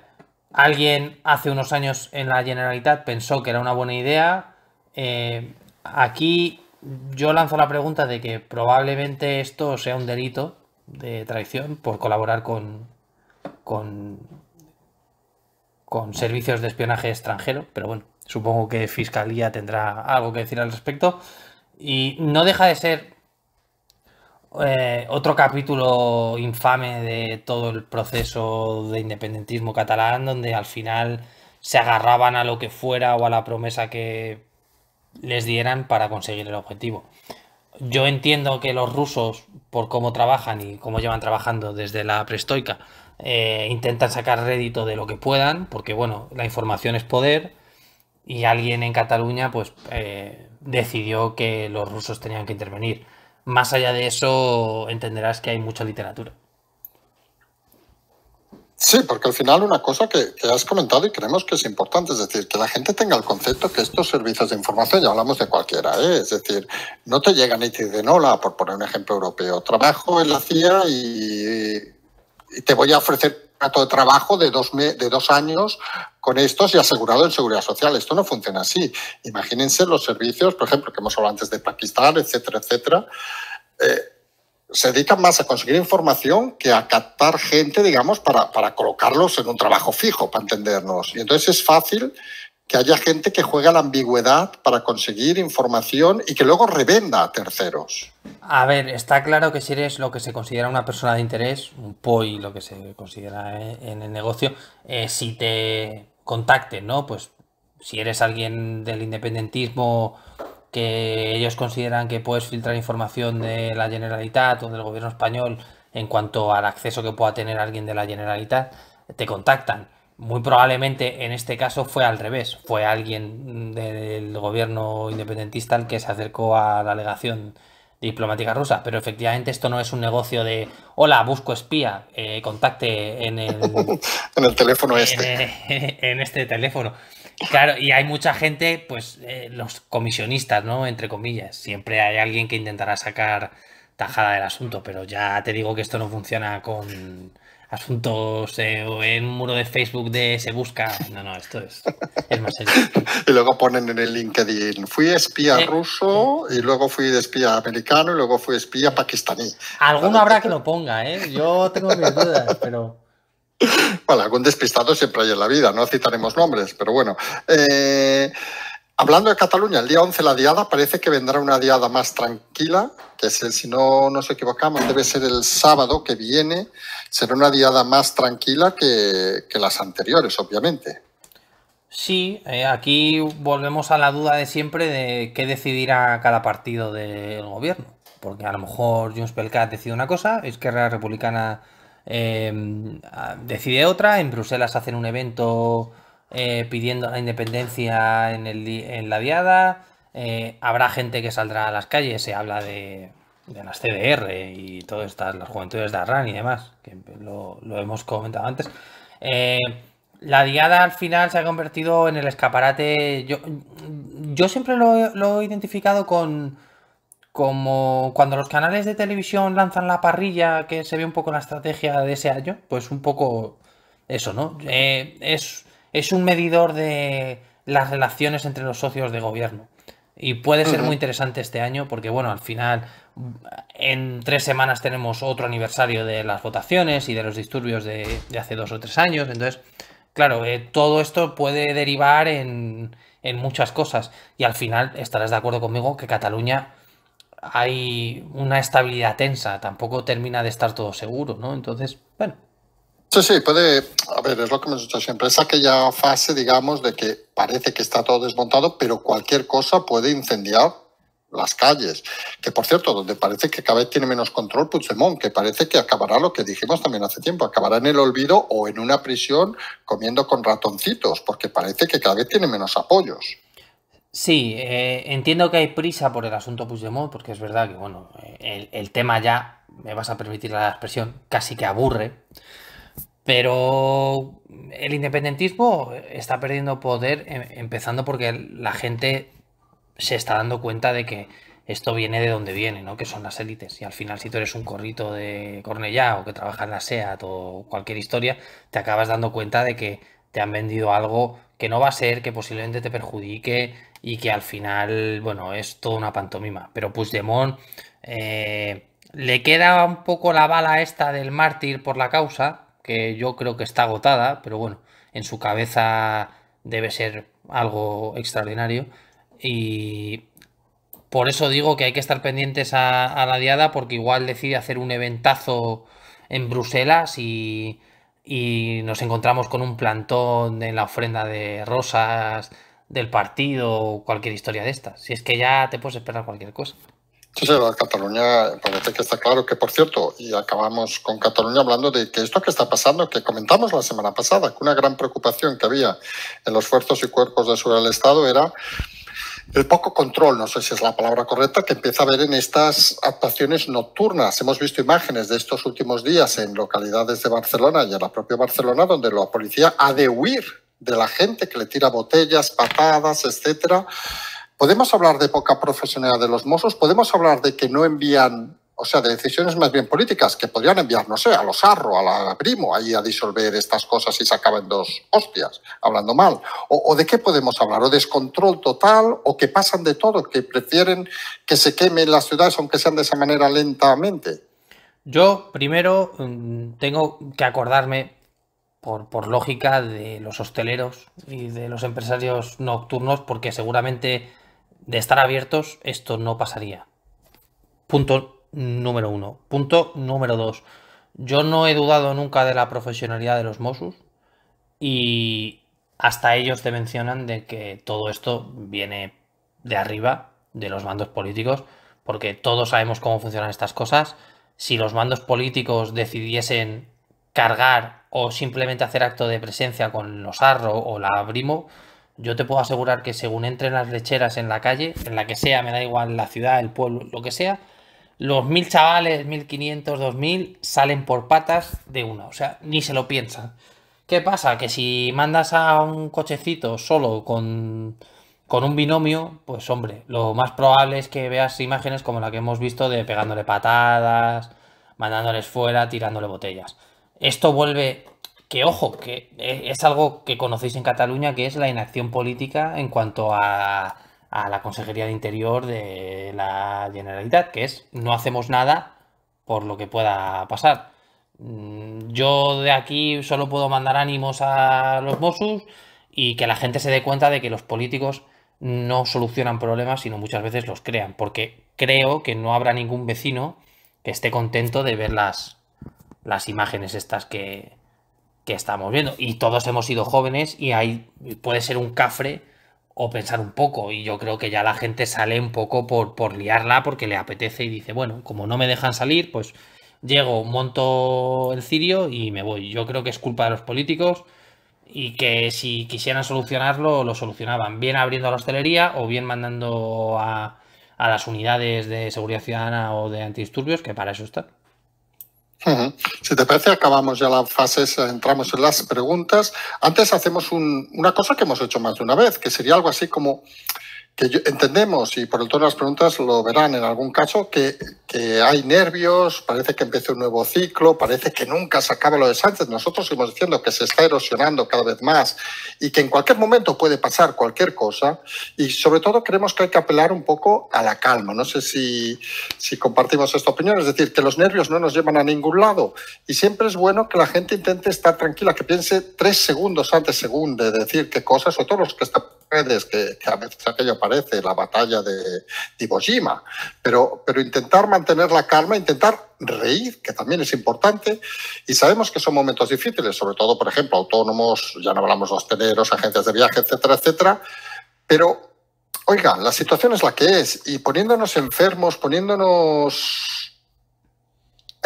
Alguien hace unos años en la Generalitat pensó que era una buena idea. Aquí yo lanzo la pregunta de que probablemente esto sea un delito de traición por colaborar con, con servicios de espionaje extranjero, pero bueno, supongo que Fiscalía tendrá algo que decir al respecto. Y no deja de ser otro capítulo infame de todo el proceso de independentismo catalán, donde al final se agarraban a lo que fuera o a la promesa que les dieran para conseguir el objetivo. Yo entiendo que los rusos, por cómo trabajan y cómo llevan trabajando desde la prestoica, intentan sacar rédito de lo que puedan, porque bueno, la información es poder, y alguien en Cataluña pues decidió que los rusos tenían que intervenir. Más allá de eso, entenderás que hay mucha literatura. Sí, porque al final una cosa que has comentado y creemos que es importante, es decir, que la gente tenga el concepto que estos servicios de información, ya hablamos de cualquiera, es decir, no te llegan y te dicen, hola, por poner un ejemplo europeo, trabajo en la CIA y te voy a ofrecer un contrato de trabajo de 2 años con estos y asegurado en seguridad social. Esto no funciona así. Imagínense los servicios, por ejemplo, que hemos hablado antes de Pakistán, etcétera, etcétera. Se dedican más a conseguir información que a captar gente, digamos, para colocarlos en un trabajo fijo, para entendernos. Y entonces es fácil que haya gente que juega la ambigüedad para conseguir información y que luego revenda a terceros. A ver, está claro que si eres lo que se considera una persona de interés, un POI, lo que se considera en el negocio, si te contacten, ¿no? Pues si eres alguien del independentismo que ellos consideran que puedes filtrar información de la Generalitat o del gobierno español en cuanto al acceso que pueda tener alguien de la Generalitat, te contactan. Muy probablemente en este caso fue al revés, fue alguien del gobierno independentista el que se acercó a la delegación diplomática rusa, pero efectivamente esto no es un negocio de hola, busco espía, contacte en el, en el teléfono este. en este teléfono. Claro, y hay mucha gente, pues los comisionistas, ¿no? Entre comillas. Siempre hay alguien que intentará sacar tajada del asunto, pero ya te digo que esto no funciona con asuntos o en un muro de Facebook de se busca. No, no, esto es más serio. Y luego ponen en el LinkedIn, fui espía ruso y luego fui de espía americano y luego fui espía pakistaní. Alguno habrá que lo ponga, ¿eh? Yo tengo mis dudas, pero... Bueno, algún despistado siempre hay en la vida, no citaremos nombres, pero bueno. Hablando de Cataluña, el día 11 la diada, parece que vendrá una diada más tranquila, que es si no nos equivocamos, debe ser el sábado que viene, será una diada más tranquila que las anteriores, obviamente. Sí, aquí volvemos a la duda de siempre de qué decidirá cada partido del gobierno. Porque a lo mejor Junts per Cat decide una cosa, Esquerra Republicana decide otra, en Bruselas hacen un evento pidiendo la independencia en la diada, habrá gente que saldrá a las calles, se habla de las CDR y todas estas, las juventudes de Arran y demás, que lo hemos comentado antes. La diada al final se ha convertido en el escaparate. Yo siempre lo he identificado como cuando los canales de televisión lanzan la parrilla, que se ve un poco la estrategia de ese año, pues un poco eso, ¿no? Es un medidor de las relaciones entre los socios de gobierno. Y puede ser muy interesante este año porque, bueno, al final en 3 semanas tenemos otro aniversario de las votaciones y de los disturbios de hace 2 o 3 años. Entonces, claro, todo esto puede derivar en muchas cosas. Y al final estarás de acuerdo conmigo que Cataluña hay una estabilidad tensa. Tampoco termina de estar todo seguro, ¿no? Entonces, bueno. Sí, sí, puede, a ver, es lo que hemos dicho siempre, es aquella fase, digamos, de que parece que está todo desmontado, pero cualquier cosa puede incendiar las calles. Que, por cierto, donde parece que cada vez tiene menos control Puigdemont, que parece que acabará lo que dijimos también hace tiempo, acabará en el olvido o en una prisión comiendo con ratoncitos, porque parece que cada vez tiene menos apoyos. Sí, entiendo que hay prisa por el asunto Puigdemont, porque es verdad que, bueno, el tema ya, me vas a permitir la expresión, casi que aburre. Pero el independentismo está perdiendo poder, empezando porque la gente se está dando cuenta de que esto viene de donde viene, ¿no? Que son las élites. Y al final, si tú eres un corrito de Cornellá o que trabaja en la SEAT o cualquier historia, te acabas dando cuenta de que te han vendido algo que no va a ser, que posiblemente te perjudique y que al final, bueno, es toda una pantomima. Pero Puigdemont le queda un poco la bala esta del mártir por la causa, que yo creo que está agotada, pero bueno, en su cabeza debe ser algo extraordinario. Y por eso digo que hay que estar pendientes a la diada, porque igual decide hacer un eventazo en Bruselas y nos encontramos con un plantón en la ofrenda de rosas del partido o cualquier historia de estas. Si es que ya te puedes esperar cualquier cosa. Sí, sí, la de Cataluña parece que está claro que, por cierto, y acabamos con Cataluña hablando de que esto que está pasando, que comentamos la semana pasada, que una gran preocupación que había en los fuerzas y cuerpos de seguridad del Estado era el poco control, no sé si es la palabra correcta, que empieza a haber en estas actuaciones nocturnas. Hemos visto imágenes de estos últimos días en localidades de Barcelona y en la propia Barcelona, donde la policía ha de huir de la gente que le tira botellas, patadas, etcétera. ¿Podemos hablar de poca profesionalidad de los Mossos? ¿Podemos hablar de que no envían, o sea, de decisiones más bien políticas, que podrían enviar, no sé, a los Arro, a la Primo, ahí a disolver estas cosas y se acaban dos hostias, hablando mal? ¿O de qué podemos hablar? ¿O descontrol total? ¿O que pasan de todo? ¿Que prefieren que se quemen las ciudades, aunque sean de esa manera lentamente? Yo primero tengo que acordarme, por lógica, de los hosteleros y de los empresarios nocturnos, porque seguramente de estar abiertos esto no pasaría. Punto número uno. Punto número dos. Yo no he dudado nunca de la profesionalidad de los Mossos y hasta ellos te mencionan de que todo esto viene de arriba, de los mandos políticos, porque todos sabemos cómo funcionan estas cosas. Si los mandos políticos decidiesen cargar o simplemente hacer acto de presencia con los Arro o la Brimo, yo te puedo asegurar que según entren las lecheras en la calle, en la que sea, me da igual la ciudad, el pueblo, lo que sea, los 1000 chavales, 1500, 2000 salen por patas de una, o sea, ni se lo piensan. ¿Qué pasa? Que si mandas a un cochecito solo con un binomio, pues hombre, lo más probable es que veas imágenes como la que hemos visto de pegándole patadas, mandándoles fuera, tirándole botellas. Esto vuelve, que ojo, que es algo que conocéis en Cataluña, que es la inacción política en cuanto a la Consejería de Interior de la Generalitat, que es no hacemos nada por lo que pueda pasar. Yo de aquí solo puedo mandar ánimos a los Mossos y que la gente se dé cuenta de que los políticos no solucionan problemas, sino muchas veces los crean, porque creo que no habrá ningún vecino que esté contento de ver las imágenes estas que estamos viendo. Y todos hemos sido jóvenes y ahí puede ser un cafre o pensar un poco. Y yo creo que ya la gente sale un poco por liarla porque le apetece y dice, bueno, como no me dejan salir, pues llego, monto el cirio y me voy. Yo creo que es culpa de los políticos y que si quisieran solucionarlo, lo solucionaban. Bien abriendo la hostelería o bien mandando a las unidades de seguridad ciudadana o de antidisturbios, que para eso están. Si te parece, acabamos ya las fases, entramos en las preguntas. Antes hacemos una cosa que hemos hecho más de una vez, que sería algo así como que entendemos, y por el tono de las preguntas lo verán en algún caso, que hay nervios, parece que empieza un nuevo ciclo, parece que nunca se acaba lo de Sánchez. Nosotros seguimos diciendo que se está erosionando cada vez más y que en cualquier momento puede pasar cualquier cosa, y sobre todo creemos que hay que apelar un poco a la calma. No sé si compartimos esta opinión, es decir, que los nervios no nos llevan a ningún lado y siempre es bueno que la gente intente estar tranquila, que piense 3 segundos antes según de decir qué cosas, sobre todo los que están redes que a veces aquello parece la batalla de Iwo Jima, pero intentar mantener la calma, intentar reír, que también es importante, y sabemos que son momentos difíciles, sobre todo, por ejemplo, autónomos, ya no hablamos de hosteleros, agencias de viaje, etcétera, etcétera, pero, oiga, la situación es la que es, y poniéndonos enfermos, poniéndonos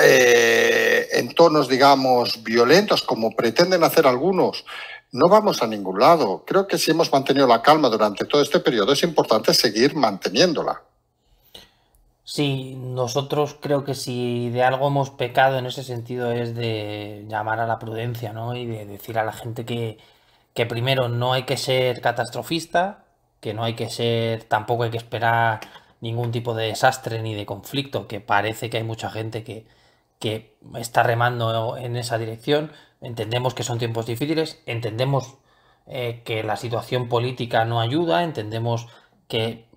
en tonos, digamos, violentos, como pretenden hacer algunos, no vamos a ningún lado. Creo que si hemos mantenido la calma durante todo este periodo, es importante seguir manteniéndola. Sí, nosotros creo que si de algo hemos pecado en ese sentido es de llamar a la prudencia, ¿no? Y de decir a la gente que primero no hay que ser catastrofista, que no hay que ser, tampoco hay que esperar ningún tipo de desastre ni de conflicto, que parece que hay mucha gente que está remando en esa dirección. Entendemos que son tiempos difíciles, entendemos que la situación política no ayuda, entendemos que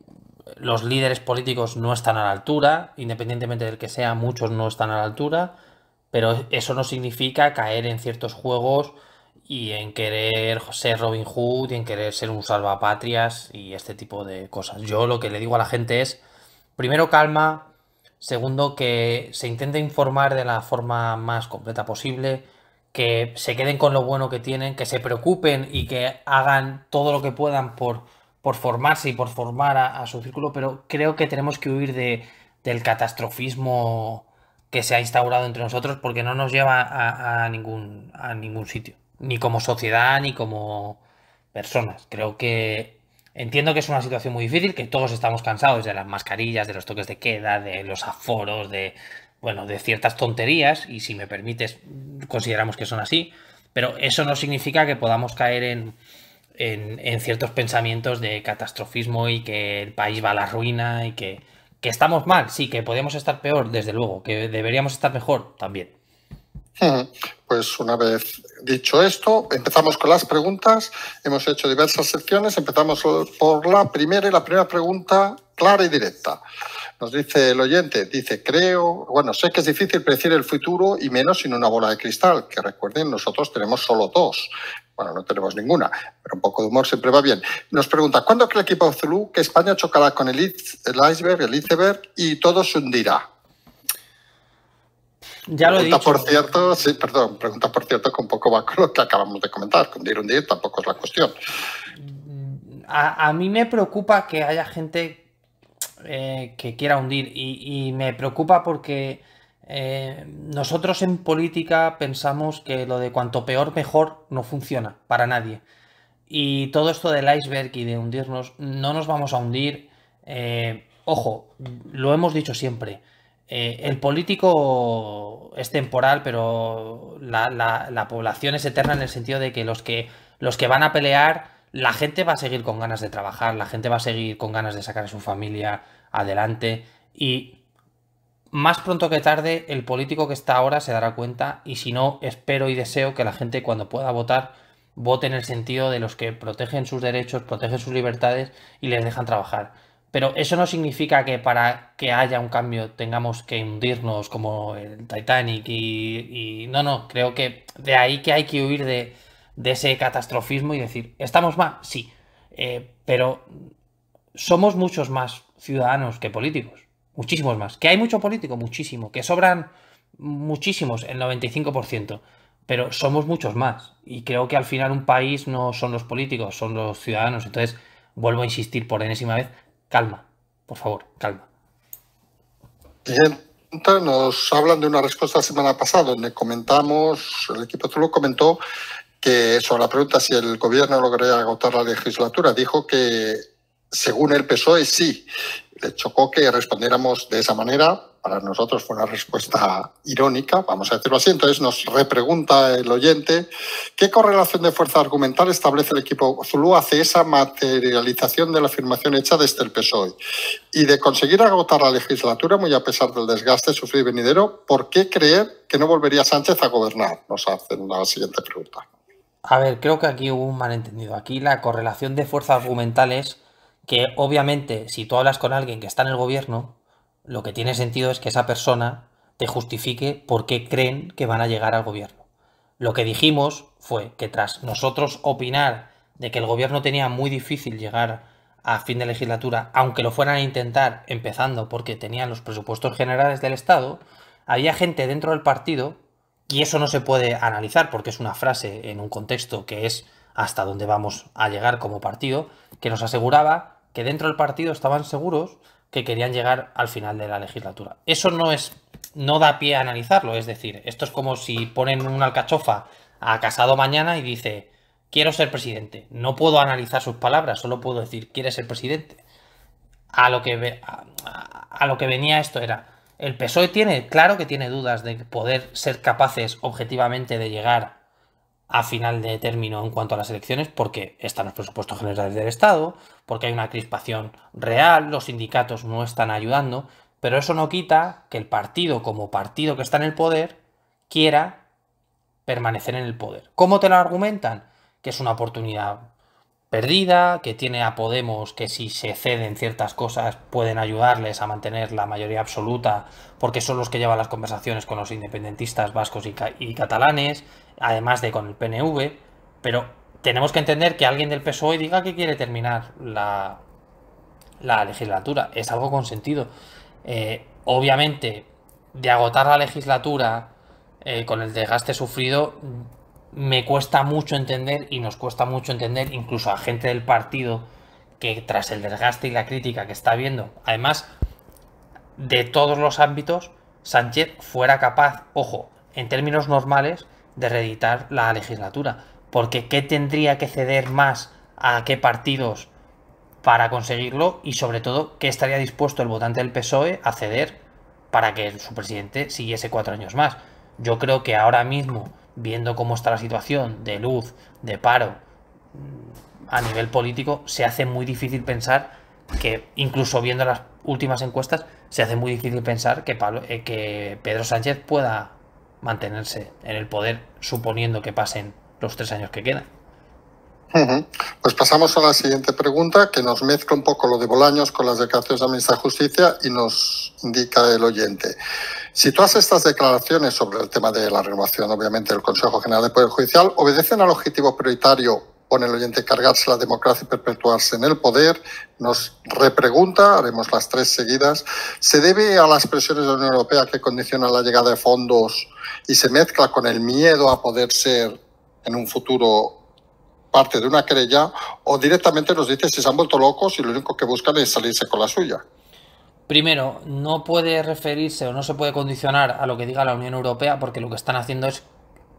los líderes políticos no están a la altura, independientemente del que sea, muchos no están a la altura, pero eso no significa caer en ciertos juegos y en querer ser Robin Hood y en querer ser un salvapatrias y este tipo de cosas. Yo lo que le digo a la gente es, primero calma, segundo que se intente informar de la forma más completa posible, que se queden con lo bueno que tienen, que se preocupen y que hagan todo lo que puedan por formarse y por formar a su círculo, pero creo que tenemos que huir del catastrofismo que se ha instaurado entre nosotros porque no nos lleva a ningún sitio, ni como sociedad ni como personas. Creo que entiendo que es una situación muy difícil, que todos estamos cansados de las mascarillas, de los toques de queda, de los aforos, bueno, de ciertas tonterías, y si me permites, consideramos que son así, pero eso no significa que podamos caer en ciertos pensamientos de catastrofismo y que el país va a la ruina y que estamos mal, sí, que podemos estar peor, desde luego, que deberíamos estar mejor también. Pues una vez dicho esto, empezamos con las preguntas. Hemos hecho diversas secciones. Empezamos por la primera, y la primera pregunta clara y directa. Nos dice el oyente, sé que es difícil predecir el futuro y menos sin una bola de cristal, que recuerden, nosotros tenemos solo dos. Bueno, no tenemos ninguna, pero un poco de humor siempre va bien. Nos pregunta, ¿cuándo cree el equipo Zulu que España chocará con el iceberg, y todo se hundirá? Ya lo he dicho. Pregunta por cierto que un poco va con lo que acabamos de comentar. Hundir tampoco es la cuestión. A mí me preocupa que haya gente que quiera hundir y me preocupa porque nosotros en política pensamos que lo de cuanto peor mejor no funciona para nadie. Y todo esto del iceberg y de hundirnos, no nos vamos a hundir. Ojo, lo hemos dicho siempre. El político es temporal, pero la población es eterna en el sentido de que los que van a pelear, la gente va a seguir con ganas de trabajar, la gente va a seguir con ganas de sacar a su familia adelante y más pronto que tarde el político que está ahora se dará cuenta y si no, espero y deseo que la gente cuando pueda votar vote en el sentido de los que protegen sus derechos, protegen sus libertades y les dejan trabajar. Pero eso no significa que para que haya un cambio tengamos que hundirnos como el Titanic no, creo que de ahí que hay que huir de ese catastrofismo y decir, ¿estamos mal? Sí, pero somos muchos más ciudadanos que políticos, muchísimos más. ¿Que hay mucho político? Muchísimo. ¿Que sobran muchísimos? El 95%. Pero somos muchos más. Y creo que al final un país no son los políticos, son los ciudadanos. Entonces, vuelvo a insistir por enésima vez, calma, por favor, calma. Bien, nos hablan de una respuesta la semana pasada donde comentamos, el equipo Zulu comentó que sobre la pregunta si el gobierno lograría agotar la legislatura, dijo que según el PSOE sí. Le chocó que respondiéramos de esa manera. Para nosotros fue una respuesta irónica, vamos a decirlo así. Entonces nos repregunta el oyente, ¿qué correlación de fuerza argumental establece el equipo Zulu hacia esa materialización de la afirmación hecha desde el PSOE? Y de conseguir agotar la legislatura, muy a pesar del desgaste sufrido y venidero, ¿por qué creer que no volvería Sánchez a gobernar? Nos hacen la siguiente pregunta. A ver, creo que aquí hubo un malentendido. Aquí la correlación de fuerza argumental es que obviamente si tú hablas con alguien que está en el gobierno, lo que tiene sentido es que esa persona te justifique por qué creen que van a llegar al gobierno. Lo que dijimos fue que tras nosotros opinar de que el gobierno tenía muy difícil llegar a fin de legislatura, aunque lo fueran a intentar empezando porque tenían los presupuestos generales del Estado, había gente dentro del partido, y eso no se puede analizar porque es una frase en un contexto que es hasta dónde vamos a llegar como partido, que nos aseguraba que dentro del partido estaban seguros que querían llegar al final de la legislatura. Eso no da pie a analizarlo, es decir, esto es como si ponen una alcachofa a Casado mañana y dice, quiero ser presidente. No puedo analizar sus palabras, solo puedo decir, quiere ser presidente. A lo que venía esto era, el PSOE tiene, claro que tiene dudas de poder ser capaces objetivamente de llegar a final de término en cuanto a las elecciones, porque están los presupuestos generales del Estado, porque hay una crispación real, los sindicatos no están ayudando, pero eso no quita que el partido, como partido que está en el poder, quiera permanecer en el poder. ¿Cómo te lo argumentan? Que es una oportunidad perdida, que tiene a Podemos que si se ceden ciertas cosas pueden ayudarles a mantener la mayoría absoluta porque son los que llevan las conversaciones con los independentistas vascos y catalanes, además de con el PNV, pero tenemos que entender que alguien del PSOE diga que quiere terminar la legislatura, es algo con sentido. Obviamente, de agotar la legislatura con el desgaste sufrido, me cuesta mucho entender y nos cuesta mucho entender incluso a gente del partido que tras el desgaste y la crítica que está viendo, además de todos los ámbitos, Sánchez fuera capaz, ojo, en términos normales, de reeditar la legislatura. Porque ¿qué tendría que ceder más a qué partidos para conseguirlo? Y sobre todo, ¿qué estaría dispuesto el votante del PSOE a ceder para que su presidente siguiese 4 años más? Yo creo que ahora mismo, viendo cómo está la situación de luz, de paro, a nivel político, se hace muy difícil pensar que, incluso viendo las últimas encuestas, se hace muy difícil pensar que Pedro Sánchez pueda mantenerse en el poder, suponiendo que pasen los 3 años que quedan. Pues pasamos a la siguiente pregunta, que nos mezcla un poco lo de Bolaños con las declaraciones de la ministra de Justicia y nos indica el oyente. Si todas estas declaraciones sobre el tema de la renovación, obviamente, del Consejo General del Poder Judicial, obedecen al objetivo prioritario, pone el oyente, cargarse la democracia y perpetuarse en el poder, nos repregunta, haremos las 3 seguidas, ¿se debe a las presiones de la Unión Europea que condicionan la llegada de fondos y se mezcla con el miedo a poder ser en un futuro parte de una querella, o directamente nos dice si se han vuelto locos y lo único que buscan es salirse con la suya? Primero, no puede referirse o no se puede condicionar a lo que diga la Unión Europea porque lo que están haciendo es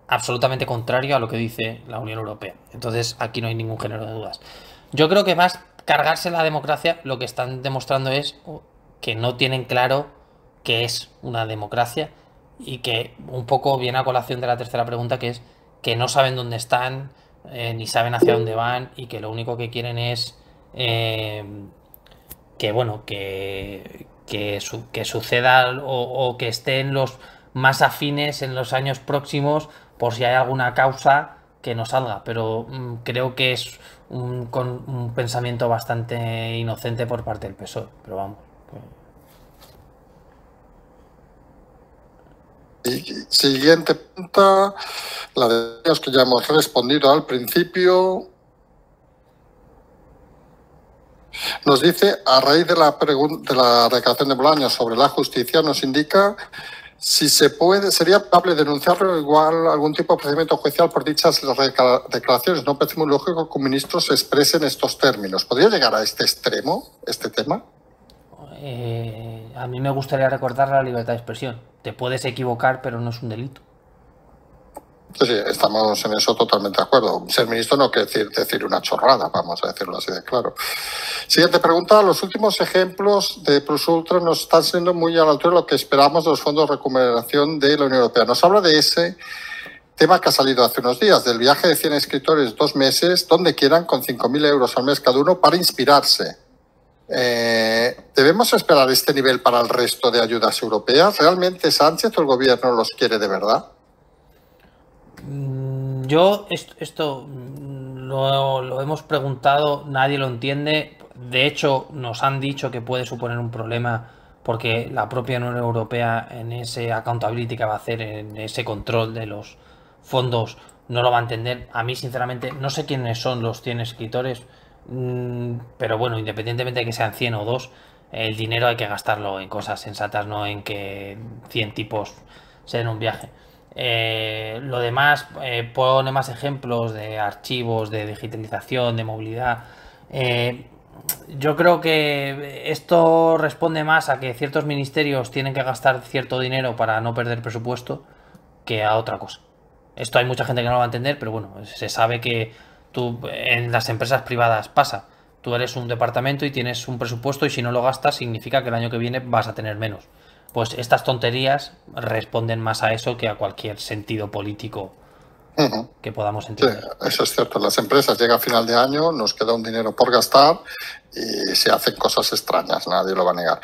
absolutamente contrario a lo que dice la Unión Europea. Entonces, aquí no hay ningún género de dudas. Yo creo que más cargarse la democracia, lo que están demostrando es que no tienen claro qué es una democracia y que un poco viene a colación de la tercera pregunta, que es que no saben dónde están, ni saben hacia dónde van y que lo único que quieren es que suceda o que estén los más afines en los años próximos por si hay alguna causa que no salga, pero creo que es un pensamiento bastante inocente por parte del PSOE, pero vamos. Y siguiente pregunta, la de los que ya hemos respondido al principio. Nos dice, a raíz de la declaración de Bolaños sobre la justicia, nos indica si sería probable denunciarlo igual algún tipo de procedimiento judicial por dichas declaraciones. No parece muy lógico que un ministro se exprese en estos términos. ¿Podría llegar a este extremo, este tema? A mí me gustaría recordar la libertad de expresión. Te puedes equivocar, pero no es un delito. Sí, estamos en eso totalmente de acuerdo. Ser ministro no quiere decir una chorrada, vamos a decirlo así de claro. Siguiente pregunta. Los últimos ejemplos de Plus Ultra nos están siendo muy a la altura de lo que esperamos de los fondos de recuperación de la Unión Europea. Nos habla de ese tema que ha salido hace unos días, del viaje de 100 escritores 2 meses, donde quieran, con 5.000 euros al mes cada uno, para inspirarse. ¿Debemos esperar este nivel para el resto de ayudas europeas? ¿Realmente Sánchez o el gobierno los quiere de verdad? Yo esto lo hemos preguntado, nadie lo entiende. De hecho, nos han dicho que puede suponer un problema porque la propia Unión Europea, en ese accountability que va a hacer, en ese control de los fondos, no lo va a entender. A mí, sinceramente, no sé quiénes son los 100 escritores, pero bueno, independientemente de que sean 100 o 2, el dinero hay que gastarlo en cosas sensatas, no en que 100 tipos se den un viaje. Lo demás, pone más ejemplos de archivos, de digitalización, de movilidad. Yo creo que esto responde más a que ciertos ministerios tienen que gastar cierto dinero para no perder presupuesto que a otra cosa. Esto hay mucha gente que no lo va a entender, pero bueno, se sabe que tú en las empresas privadas pasa. Tú eres un departamento y tienes un presupuesto y si no lo gastas significa que el año que viene vas a tener menos. Pues estas tonterías responden más a eso que a cualquier sentido político que podamos Sí, entender. eso es cierto. Las empresas llega a final de año, nos queda un dinero por gastar y se hacen cosas extrañas, nadie lo va a negar.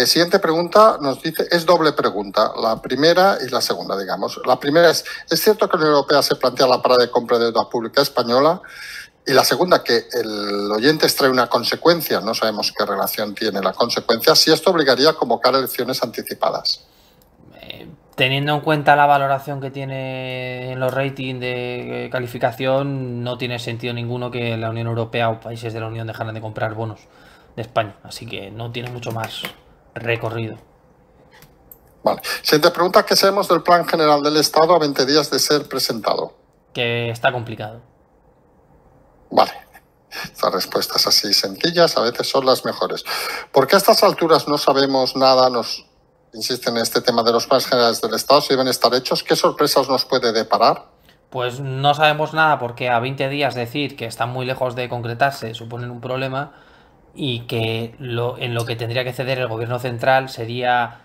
Siguiente pregunta nos dice, es doble pregunta, la primera y la segunda, digamos. La primera ¿es cierto que la Unión Europea se plantea la parada de compra de deuda pública española? Y la segunda, que el oyente extrae una consecuencia, no sabemos qué relación tiene la consecuencia, si esto obligaría a convocar elecciones anticipadas. Teniendo en cuenta la valoración que tiene en los ratings de calificación, no tiene sentido ninguno que la Unión Europea o países de la Unión dejaran de comprar bonos de España. Así que no tiene mucho más recorrido. Vale. Siguiente pregunta, ¿qué sabemos del Plan General del Estado a 20 días de ser presentado? Que está complicado. Vale. Estas respuestas así sencillas a veces son las mejores. ¿Por qué a estas alturas no sabemos nada? Nos insisten en este tema de los planes generales del Estado, si deben estar hechos. ¿Qué sorpresas nos puede deparar? Pues no sabemos nada porque a 20 días decir que están muy lejos de concretarse suponen un problema y que en lo que tendría que ceder el gobierno central sería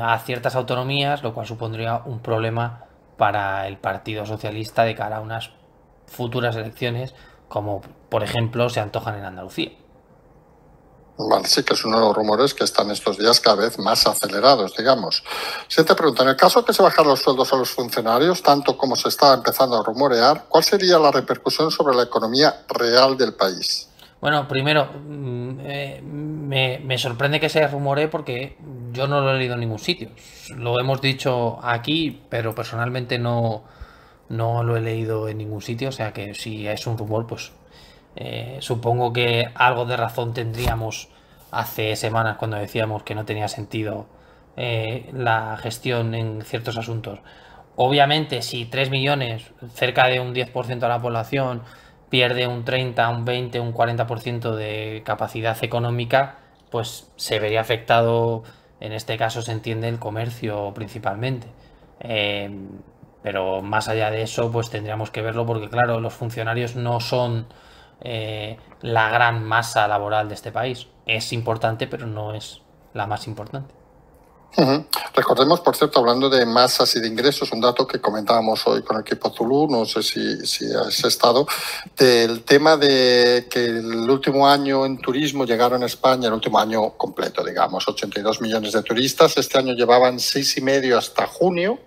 a ciertas autonomías, lo cual supondría un problema para el Partido Socialista de cara a unas futuras elecciones, como por ejemplo se antojan en Andalucía. Vale, sí que es uno de los rumores que están estos días cada vez más acelerados, digamos. Siguiente pregunta, en el caso que se bajaran los sueldos a los funcionarios, tanto como se está empezando a rumorear, ¿cuál sería la repercusión sobre la economía real del país? Bueno, primero, me sorprende que se rumore porque yo no lo he leído en ningún sitio. Lo hemos dicho aquí, pero personalmente no lo he leído en ningún sitio. O sea que si es un rumor, pues supongo que algo de razón tendríamos hace semanas cuando decíamos que no tenía sentido la gestión en ciertos asuntos. Obviamente, si 3 millones, cerca de un 10% de la población, pierde un 30, un 20, un 40% de capacidad económica, pues se vería afectado, en este caso se entiende el comercio principalmente. Pero más allá de eso, pues tendríamos que verlo porque, claro, los funcionarios no son la gran masa laboral de este país. Es importante, pero no es la más importante. Recordemos, por cierto, hablando de masas y de ingresos, un dato que comentábamos hoy con el equipo Zulu, no sé si has estado, del tema de que el último año en turismo llegaron a España, el último año completo, digamos, 82 millones de turistas, este año llevaban 6,5 hasta junio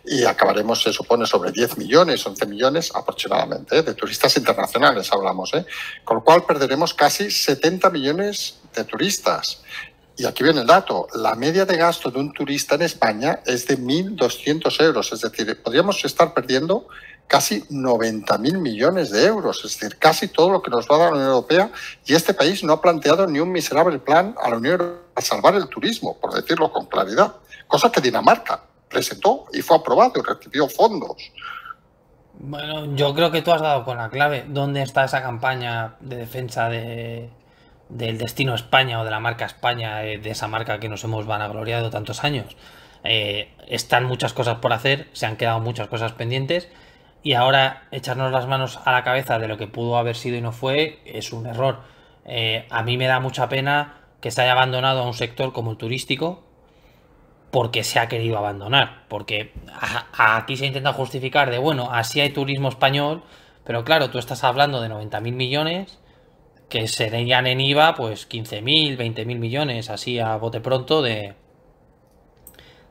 y acabaremos, se supone, sobre 10 millones, 11 millones aproximadamente, de turistas internacionales hablamos, con lo cual perderemos casi 70 millones de turistas. Y aquí viene el dato, la media de gasto de un turista en España es de 1.200 euros, es decir, podríamos estar perdiendo casi 90.000 millones de euros, es decir, casi todo lo que nos va a dar la Unión Europea, y este país no ha planteado ni un miserable plan a la Unión Europea para salvar el turismo, por decirlo con claridad, cosa que Dinamarca presentó y fue aprobado y recibió fondos. Bueno, yo creo que tú has dado con la clave. ¿Dónde está esa campaña de defensa del destino España o de la marca España, de esa marca que nos hemos vanagloriado tantos años? Están muchas cosas por hacer, se han quedado muchas cosas pendientes y ahora echarnos las manos a la cabeza de lo que pudo haber sido y no fue es un error. A mí me da mucha pena que se haya abandonado a un sector como el turístico porque se ha querido abandonar, porque aquí se intenta justificar de, bueno, así hay turismo español, pero claro, tú estás hablando de 90.000 millones que serían en IVA pues 15.000, 20.000 millones, así a bote pronto de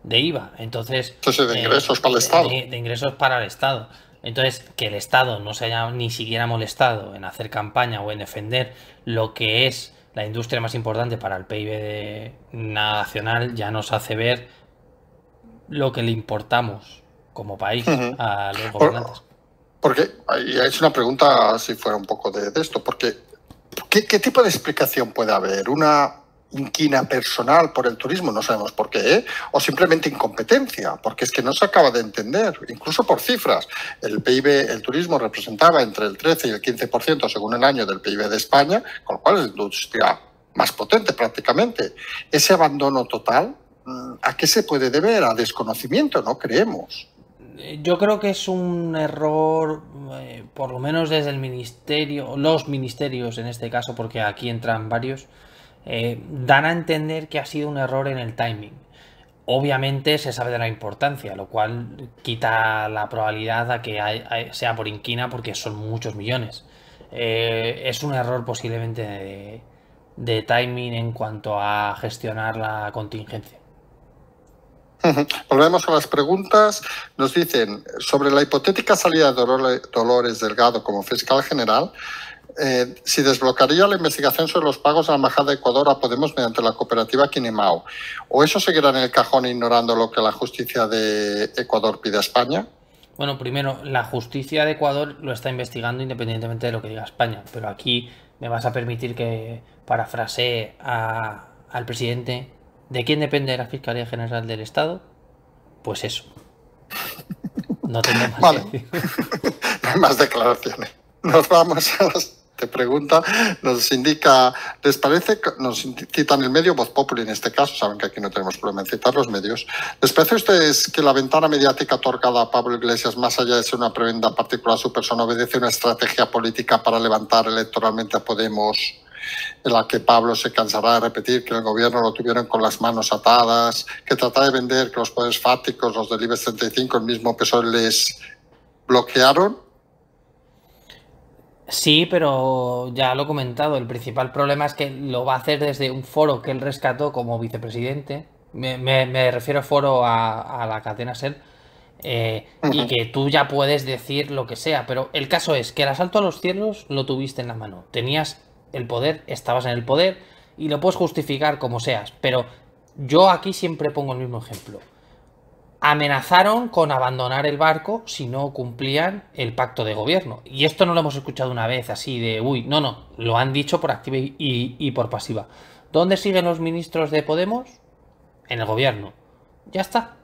IVA. Entonces, de ingresos para el Estado. De ingresos para el Estado. Entonces, que el Estado no se haya ni siquiera molestado en hacer campaña o en defender lo que es la industria más importante para el PIB nacional, ya nos hace ver lo que le importamos como país a los gobernantes. Porque es una pregunta, si fuera un poco de esto, porque ¿qué tipo de explicación puede haber? ¿Una inquina personal por el turismo? No sabemos por qué, ¿eh? O simplemente incompetencia, porque es que no se acaba de entender, incluso por cifras. El PIB, el turismo representaba entre el 13 y el 15% según el año del PIB de España, con lo cual es la industria más potente prácticamente. Ese abandono total, ¿a qué se puede deber? A desconocimiento, ¿no? Creemos. Yo creo que es un error, por lo menos desde el ministerio, los ministerios en este caso, porque aquí entran varios, dan a entender que ha sido un error en el timing. Obviamente se sabe de la importancia, lo cual quita la probabilidad a que sea por inquina porque son muchos millones. Es un error posiblemente de timing en cuanto a gestionar la contingencia. Volvemos a las preguntas. Nos dicen, sobre la hipotética salida de Dolores Delgado como fiscal general, si desbloquearía la investigación sobre los pagos a la Embajada de Ecuador a Podemos mediante la cooperativa Kinemao, ¿o eso seguirá en el cajón ignorando lo que la justicia de Ecuador pide a España? Bueno, primero, la justicia de Ecuador lo está investigando independientemente de lo que diga España, pero aquí me vas a permitir que parafrasee al presidente. ¿De quién depende la Fiscalía General del Estado? Pues eso. No tengo más vale. que decir. No hay más declaraciones. Nos vamos a las te pregunta, nos indica, ¿les parece, nos citan el medio Voz Populi en este caso, saben que aquí no tenemos problema en citar los medios, ¿les parece a ustedes que la ventana mediática otorgada a Pablo Iglesias, más allá de ser una prebenda particular a su persona, obedece a una estrategia política para levantar electoralmente a Podemos, en la que Pablo se cansará de repetir que el gobierno lo tuvieron con las manos atadas, que trata de vender que los poderes fácticos, los del IBEX 35, el mismo PSOE les bloquearon? Sí, pero ya lo he comentado, el principal problema es que lo va a hacer desde un foro que él rescató como vicepresidente. Me refiero a foro a la cadena SER. Y que tú ya puedes decir lo que sea, pero el caso es que el asalto a los cielos lo tuviste en la mano. Tenías el poder, estabas en el poder y lo puedes justificar como seas, pero yo aquí siempre pongo el mismo ejemplo. Amenazaron con abandonar el barco si no cumplían el pacto de gobierno. Y esto no lo hemos escuchado una vez así de, uy, no, lo han dicho por activa y por pasiva. ¿Dónde siguen los ministros de Podemos? En el gobierno. Ya está.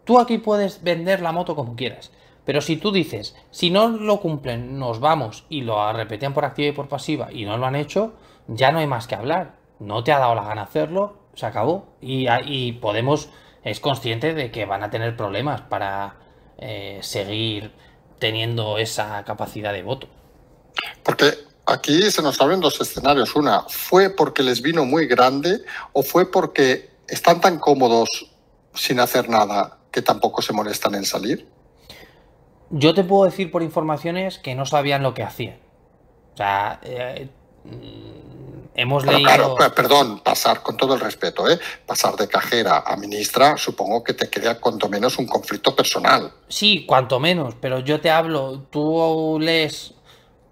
Tú aquí puedes vender la moto como quieras. Pero si tú dices, si no lo cumplen, nos vamos, y lo repetían por activa y por pasiva, y no lo han hecho, ya no hay más que hablar. No te ha dado la gana hacerlo, se acabó. Y Podemos es consciente de que van a tener problemas para seguir teniendo esa capacidad de voto. Porque aquí se nos abren dos escenarios. Una, ¿fue porque les vino muy grande o fue porque están tan cómodos sin hacer nada que tampoco se molestan en salir? Yo te puedo decir por informaciones que no sabían lo que hacían. O sea, hemos leído... Claro, perdón, pasar, con todo el respeto, pasar de cajera a ministra, supongo que te crea cuanto menos un conflicto personal. Sí, cuanto menos, pero yo te hablo, tú lees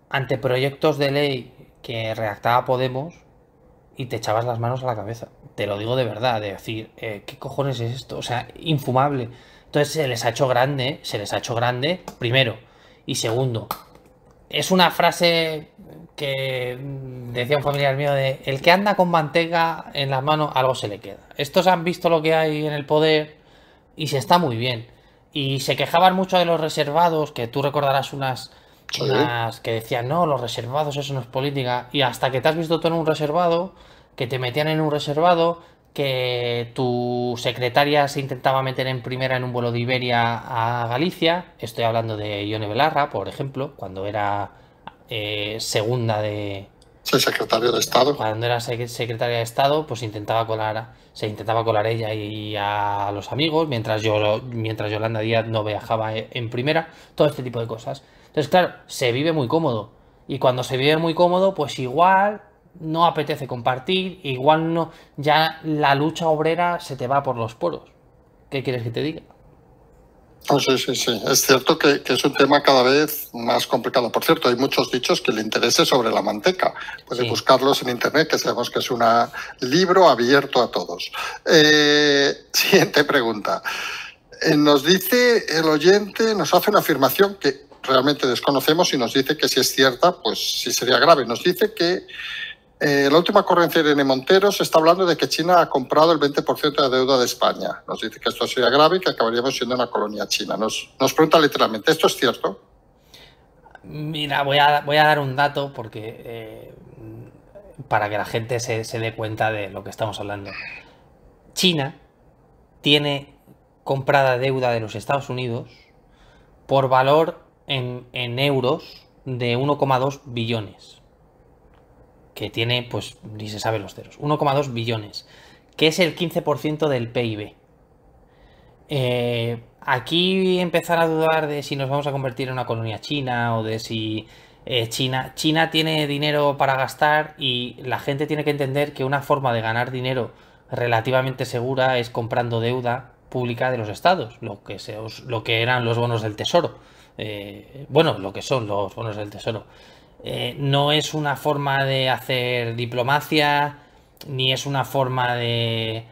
anteproyectos de ley que redactaba Podemos y te echabas las manos a la cabeza. Te lo digo de verdad, de decir, ¿qué cojones es esto? O sea, infumable. Entonces se les ha hecho grande, primero. Y segundo, es una frase que decía un familiar mío de, el que anda con manteca en las manos, algo se le queda. Estos han visto lo que hay en el poder y se está muy bien. Y se quejaban mucho de los reservados, que tú recordarás unas que decían, no, los reservados, eso no es política. Y hasta que te has visto tú en un reservado, que te metían en un reservado, que tu secretaria se intentaba meter en primera en un vuelo de Iberia a Galicia. Estoy hablando de Ione Belarra, por ejemplo, cuando era segunda de... Sí, secretario de Estado. Cuando era secretaria de Estado, pues se intentaba colar ella y a los amigos, mientras Yolanda Díaz no viajaba en primera, todo este tipo de cosas. Entonces, claro, se vive muy cómodo. Y cuando se vive muy cómodo, pues igual no apetece compartir, igual no, ya la lucha obrera se te va por los poros. ¿Qué quieres que te diga? Oh, sí. Es cierto que es un tema cada vez más complicado. Por cierto, hay muchos dichos que le interese sobre la manteca. Puede buscarlos en internet, que sabemos que es un libro abierto a todos. Siguiente pregunta. Nos dice el oyente, nos hace una afirmación que realmente desconocemos y nos dice que si es cierta, pues sí sería grave. Nos dice que la última corriente de Irene Montero se está hablando de que China ha comprado el 20% de la deuda de España. Nos dice que esto sería grave y que acabaríamos siendo una colonia china. Nos pregunta literalmente, ¿esto es cierto? Mira, voy a dar un dato porque para que la gente se dé cuenta de lo que estamos hablando. China tiene comprada deuda de los Estados Unidos por valor en euros de 1,2 billones. Que tiene, pues, ni se sabe los ceros. 1,2 billones. Que es el 15% del PIB. Aquí empezar a dudar de si nos vamos a convertir en una colonia china o de si China tiene dinero para gastar y la gente tiene que entender que una forma de ganar dinero relativamente segura es comprando deuda pública de los estados, lo que eran los bonos del tesoro. Bueno, lo que son los bonos del tesoro. No es una forma de hacer diplomacia, ni es una forma de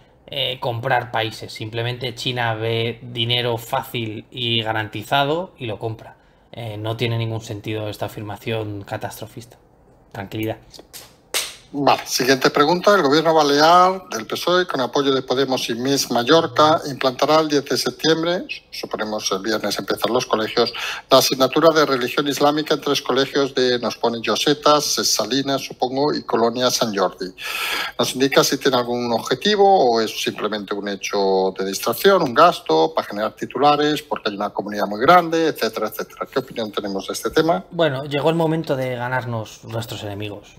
comprar países. Simplemente China ve dinero fácil y garantizado y lo compra. No tiene ningún sentido esta afirmación catastrofista. Tranquilidad. Vale, siguiente pregunta. El gobierno balear del PSOE, con apoyo de Podemos y Miss Mallorca, implantará el 10 de septiembre, suponemos el viernes empiezan los colegios, la asignatura de religión islámica en 3 colegios de, nos pone Llosetas, Ses Salines, supongo, y Colonia Sant Jordi. ¿Nos indica si tiene algún objetivo o es simplemente un hecho de distracción, un gasto, para generar titulares, porque hay una comunidad muy grande, etcétera, etcétera? ¿Qué opinión tenemos de este tema? Bueno, llegó el momento de ganarnos nuestros enemigos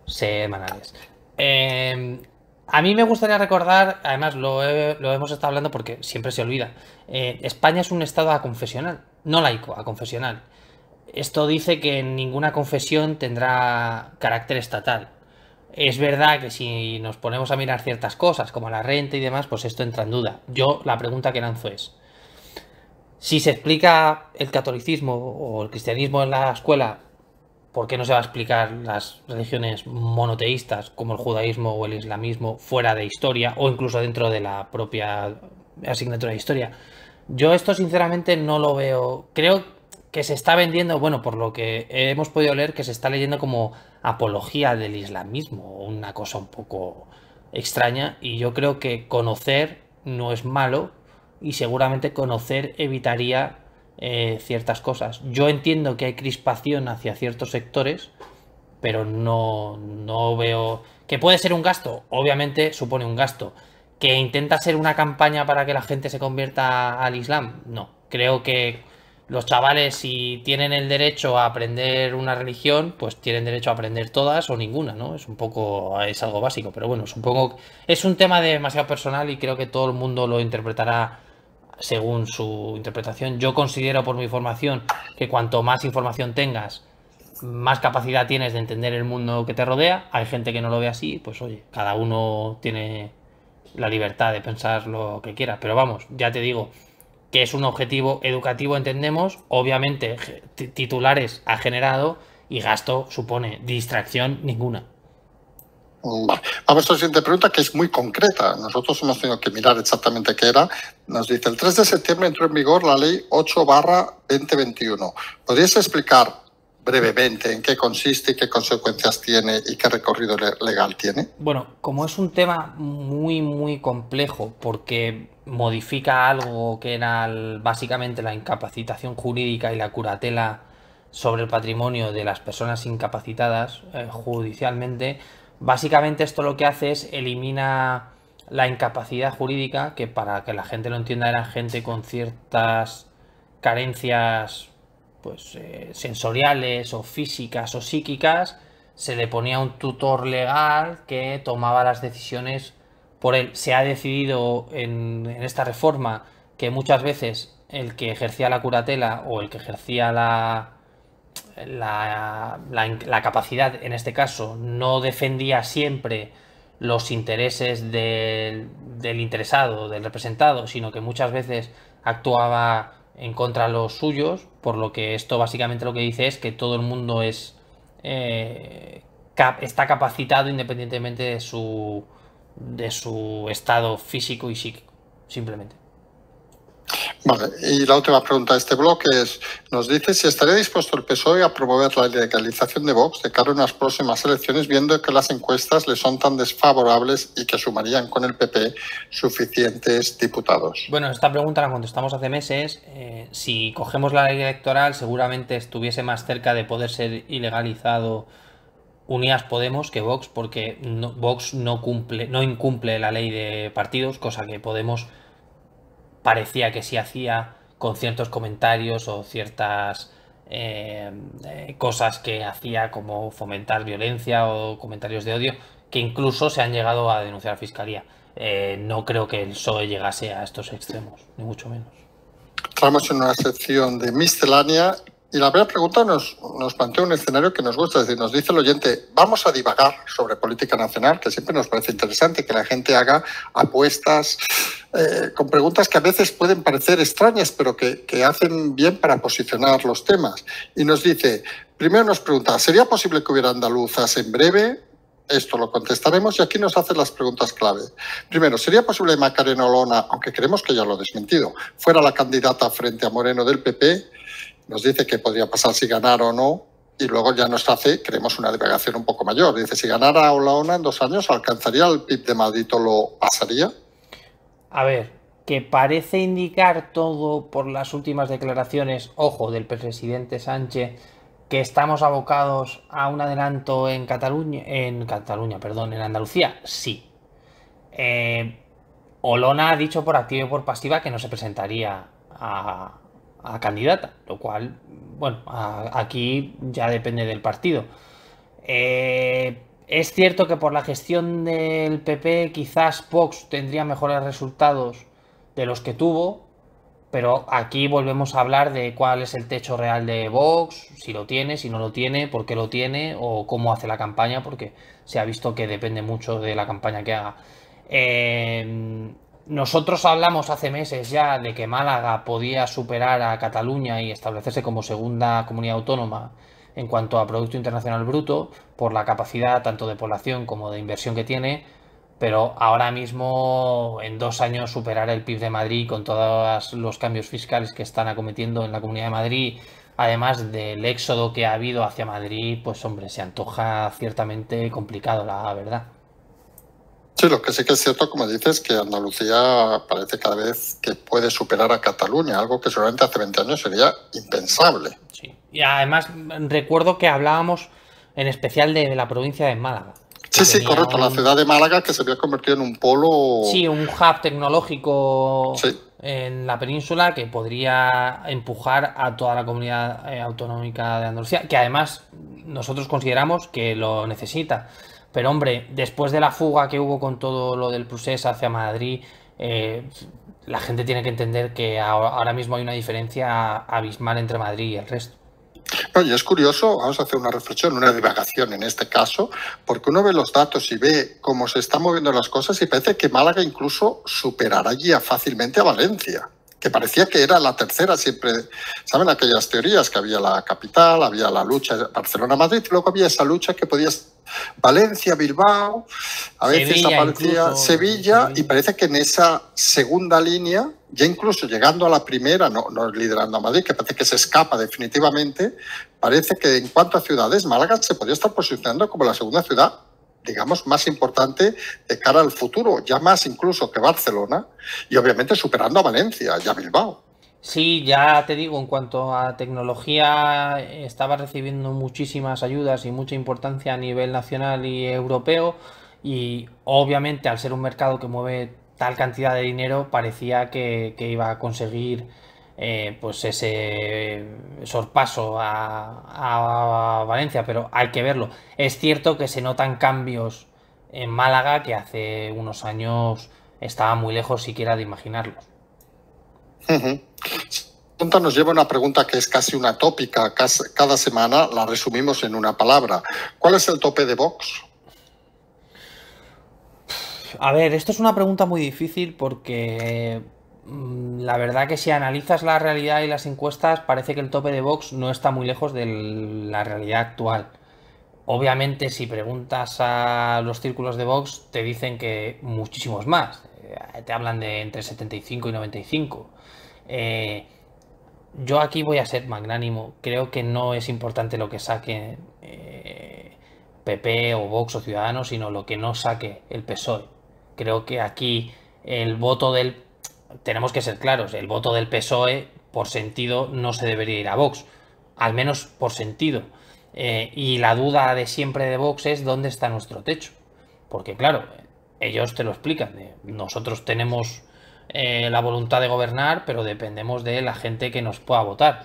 semanales. A mí me gustaría recordar, además lo hemos estado hablando porque siempre se olvida, España es un estado aconfesional, no laico, aconfesional. Esto dice que ninguna confesión tendrá carácter estatal. Es verdad que si nos ponemos a mirar ciertas cosas, como la renta y demás, pues esto entra en duda. Yo la pregunta que lanzo es, si se explica el catolicismo o el cristianismo en la escuela, ¿por qué no se va a explicar las religiones monoteístas como el judaísmo o el islamismo fuera de historia o incluso dentro de la propia asignatura de historia? Yo esto sinceramente no lo veo. Creo que se está vendiendo, bueno, por lo que hemos podido leer, que se está leyendo como apología del islamismo, una cosa un poco extraña, y yo creo que conocer no es malo y seguramente conocer evitaría ciertas cosas. Yo entiendo que hay crispación hacia ciertos sectores, pero no veo... ¿Que puede ser un gasto? Obviamente supone un gasto. ¿Que intenta ser una campaña para que la gente se convierta al Islam? No. Creo que los chavales, si tienen el derecho a aprender una religión, pues tienen derecho a aprender todas o ninguna, ¿no? Es algo básico, pero bueno, supongo que es un tema demasiado personal y creo que todo el mundo lo interpretará según su interpretación. Yo considero por mi formación que cuanto más información tengas, más capacidad tienes de entender el mundo que te rodea. Hay gente que no lo ve así, pues oye, cada uno tiene la libertad de pensar lo que quiera. Pero vamos, ya te digo que es un objetivo educativo, entendemos. Obviamente titulares ha generado y gasto supone distracción ninguna. Vale. Vamos a la siguiente pregunta, que es muy concreta. Nosotros hemos tenido que mirar exactamente qué era. Nos dice, el 3 de septiembre entró en vigor la ley 8/2021. ¿Podrías explicar brevemente en qué consiste y qué consecuencias tiene y qué recorrido legal tiene? Bueno, como es un tema muy complejo porque modifica algo que era básicamente la incapacitación jurídica y la curatela sobre el patrimonio de las personas incapacitadas judicialmente, básicamente esto lo que hace es elimina la incapacidad jurídica, que para que la gente lo entienda era gente con ciertas carencias pues sensoriales o físicas o psíquicas. Se le ponía un tutor legal que tomaba las decisiones por él. Se ha decidido en esta reforma que muchas veces el que ejercía la curatela o el que ejercía la capacidad, en este caso, no defendía siempre los intereses del interesado, del representado, sino que muchas veces actuaba en contra de los suyos, por lo que esto básicamente lo que dice es que todo el mundo está capacitado independientemente de su estado físico y psíquico, simplemente. Vale, y la última pregunta de este bloque es, nos dice si estaría dispuesto el PSOE a promover la legalización de Vox de cara a unas próximas elecciones, viendo que las encuestas le son tan desfavorables y que sumarían con el PP suficientes diputados. Bueno, esta pregunta la contestamos hace meses. Si cogemos la ley electoral, seguramente estuviese más cerca de poder ser ilegalizado Unidas Podemos que Vox, porque Vox no incumple la ley de partidos, cosa que Podemos parecía que sí hacía con ciertos comentarios o ciertas cosas que hacía, como fomentar violencia o comentarios de odio, que incluso se han llegado a denunciar a la Fiscalía. No creo que el PSOE llegase a estos extremos, ni mucho menos. Entramos en una sección de miscelánea y la primera pregunta nos plantea un escenario que nos gusta, es decir, nos dice el oyente, vamos a divagar sobre política nacional, que siempre nos parece interesante que la gente haga apuestas con preguntas que a veces pueden parecer extrañas, pero que hacen bien para posicionar los temas. Y nos dice, primero nos pregunta, ¿sería posible que hubiera andaluzas en breve? Esto lo contestaremos y aquí nos hacen las preguntas clave. Primero, ¿sería posible que Macarena Olona, aunque creemos que ya lo ha desmentido, fuera la candidata frente a Moreno del PP? Nos dice que podría pasar si ganara o no, y luego ya nos hace, creemos, una divagación un poco mayor. Dice, si ganara Olona en 2 años, ¿alcanzaría el PIB de Madrid o lo pasaría? A ver, que parece indicar todo por las últimas declaraciones, ojo, del presidente Sánchez, que estamos abocados a un adelanto en Andalucía, sí. Olona ha dicho por activa y por pasiva que no se presentaría a candidata, lo cual, bueno, aquí ya depende del partido. Es cierto que por la gestión del PP quizás Vox tendría mejores resultados de los que tuvo, pero aquí volvemos a hablar de cuál es el techo real de Vox, si lo tiene, si no lo tiene, por qué lo tiene o cómo hace la campaña, porque se ha visto que depende mucho de la campaña que haga. Nosotros hablamos hace meses ya de que Málaga podía superar a Cataluña y establecerse como segunda comunidad autónoma en cuanto a Producto Internacional Bruto, por la capacidad tanto de población como de inversión que tiene, pero ahora mismo en 2 años superar el PIB de Madrid con todos los cambios fiscales que están acometiendo en la Comunidad de Madrid, además del éxodo que ha habido hacia Madrid, pues hombre, se antoja ciertamente complicado, la verdad. Sí, lo que sí que es cierto, como dices, que Andalucía parece cada vez que puede superar a Cataluña, algo que seguramente hace 20 años sería impensable. Sí, y además recuerdo que hablábamos en especial de la provincia de Málaga. Sí, correcto, la ciudad de Málaga que se había convertido en un polo... Sí, un hub tecnológico sí. En la península que podría empujar a toda la comunidad autonómica de Andalucía, que además nosotros consideramos que lo necesita. Pero hombre, después de la fuga que hubo con todo lo del Prusés hacia Madrid, la gente tiene que entender que ahora mismo hay una diferencia abismal entre Madrid y el resto. No, y es curioso, vamos a hacer una reflexión, una divagación en este caso, porque uno ve los datos y ve cómo se están moviendo las cosas y parece que Málaga incluso superará ya fácilmente a Valencia, que parecía que era la tercera siempre. ¿Saben aquellas teorías? Que había la capital, había la lucha Barcelona-Madrid, y luego había esa lucha que podía Valencia, Bilbao, a veces Sevilla, aparecía Sevilla, y parece que en esa segunda línea, ya incluso llegando a la primera, no liderando a Madrid, que parece que se escapa definitivamente, parece que en cuanto a ciudades, Málaga se podría estar posicionando como la segunda ciudad, digamos, más importante de cara al futuro, ya más incluso que Barcelona, y obviamente superando a Valencia y a Bilbao. Sí, ya te digo, en cuanto a tecnología, estaba recibiendo muchísimas ayudas y mucha importancia a nivel nacional y europeo, y obviamente al ser un mercado que mueve tal cantidad de dinero, parecía que iba a conseguir pues ese sorpaso a Valencia, pero hay que verlo. Es cierto que se notan cambios en Málaga que hace unos años estaba muy lejos siquiera de imaginarlos. Nos lleva a una pregunta que es casi una tópica. Cada semana la resumimos en una palabra. ¿Cuál es el tope de Vox? A ver, esto es una pregunta muy difícil porque la verdad que si analizas la realidad y las encuestas parece que el tope de Vox no está muy lejos de la realidad actual. Obviamente si preguntas a los círculos de Vox te dicen que muchísimos más. Te hablan de entre 75 y 95. Yo aquí voy a ser magnánimo. Creo que no es importante lo que saque PP o Vox o Ciudadanos, sino lo que no saque el PSOE. Creo que aquí el voto del... Tenemos que ser claros, el voto del PSOE por sentido no se debería ir a Vox, al menos por sentido. Y la duda de siempre de Vox es dónde está nuestro techo. Porque claro, ellos te lo explican. Nosotros tenemos la voluntad de gobernar, pero dependemos de la gente que nos pueda votar.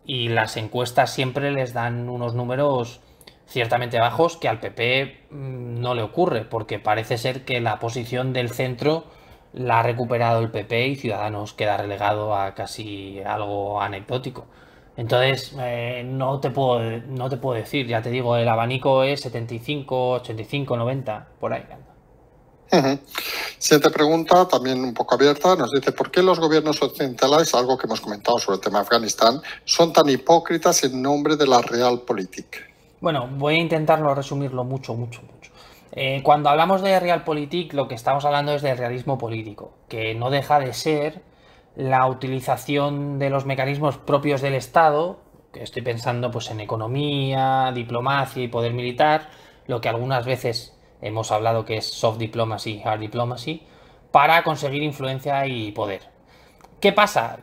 Y las encuestas siempre les dan unos números ciertamente bajos que al PP no le ocurre, porque parece ser que la posición del centro la ha recuperado el PP y Ciudadanos queda relegado a casi algo anecdótico. Entonces, no te puedo decir, ya te digo, el abanico es 75, 85, 90, por ahí. Siguiente pregunta, también un poco abierta, nos dice: ¿por qué los gobiernos occidentales, algo que hemos comentado sobre el tema de Afganistán, son tan hipócritas en nombre de la Realpolitik? Bueno, voy a intentarlo resumirlo mucho. Cuando hablamos de Realpolitik, lo que estamos hablando es de realismo político, que no deja de ser la utilización de los mecanismos propios del Estado, que estoy pensando pues en economía, diplomacia y poder militar, lo que algunas veces hemos hablado que es soft diplomacy, hard diplomacy, para conseguir influencia y poder. ¿Qué pasa?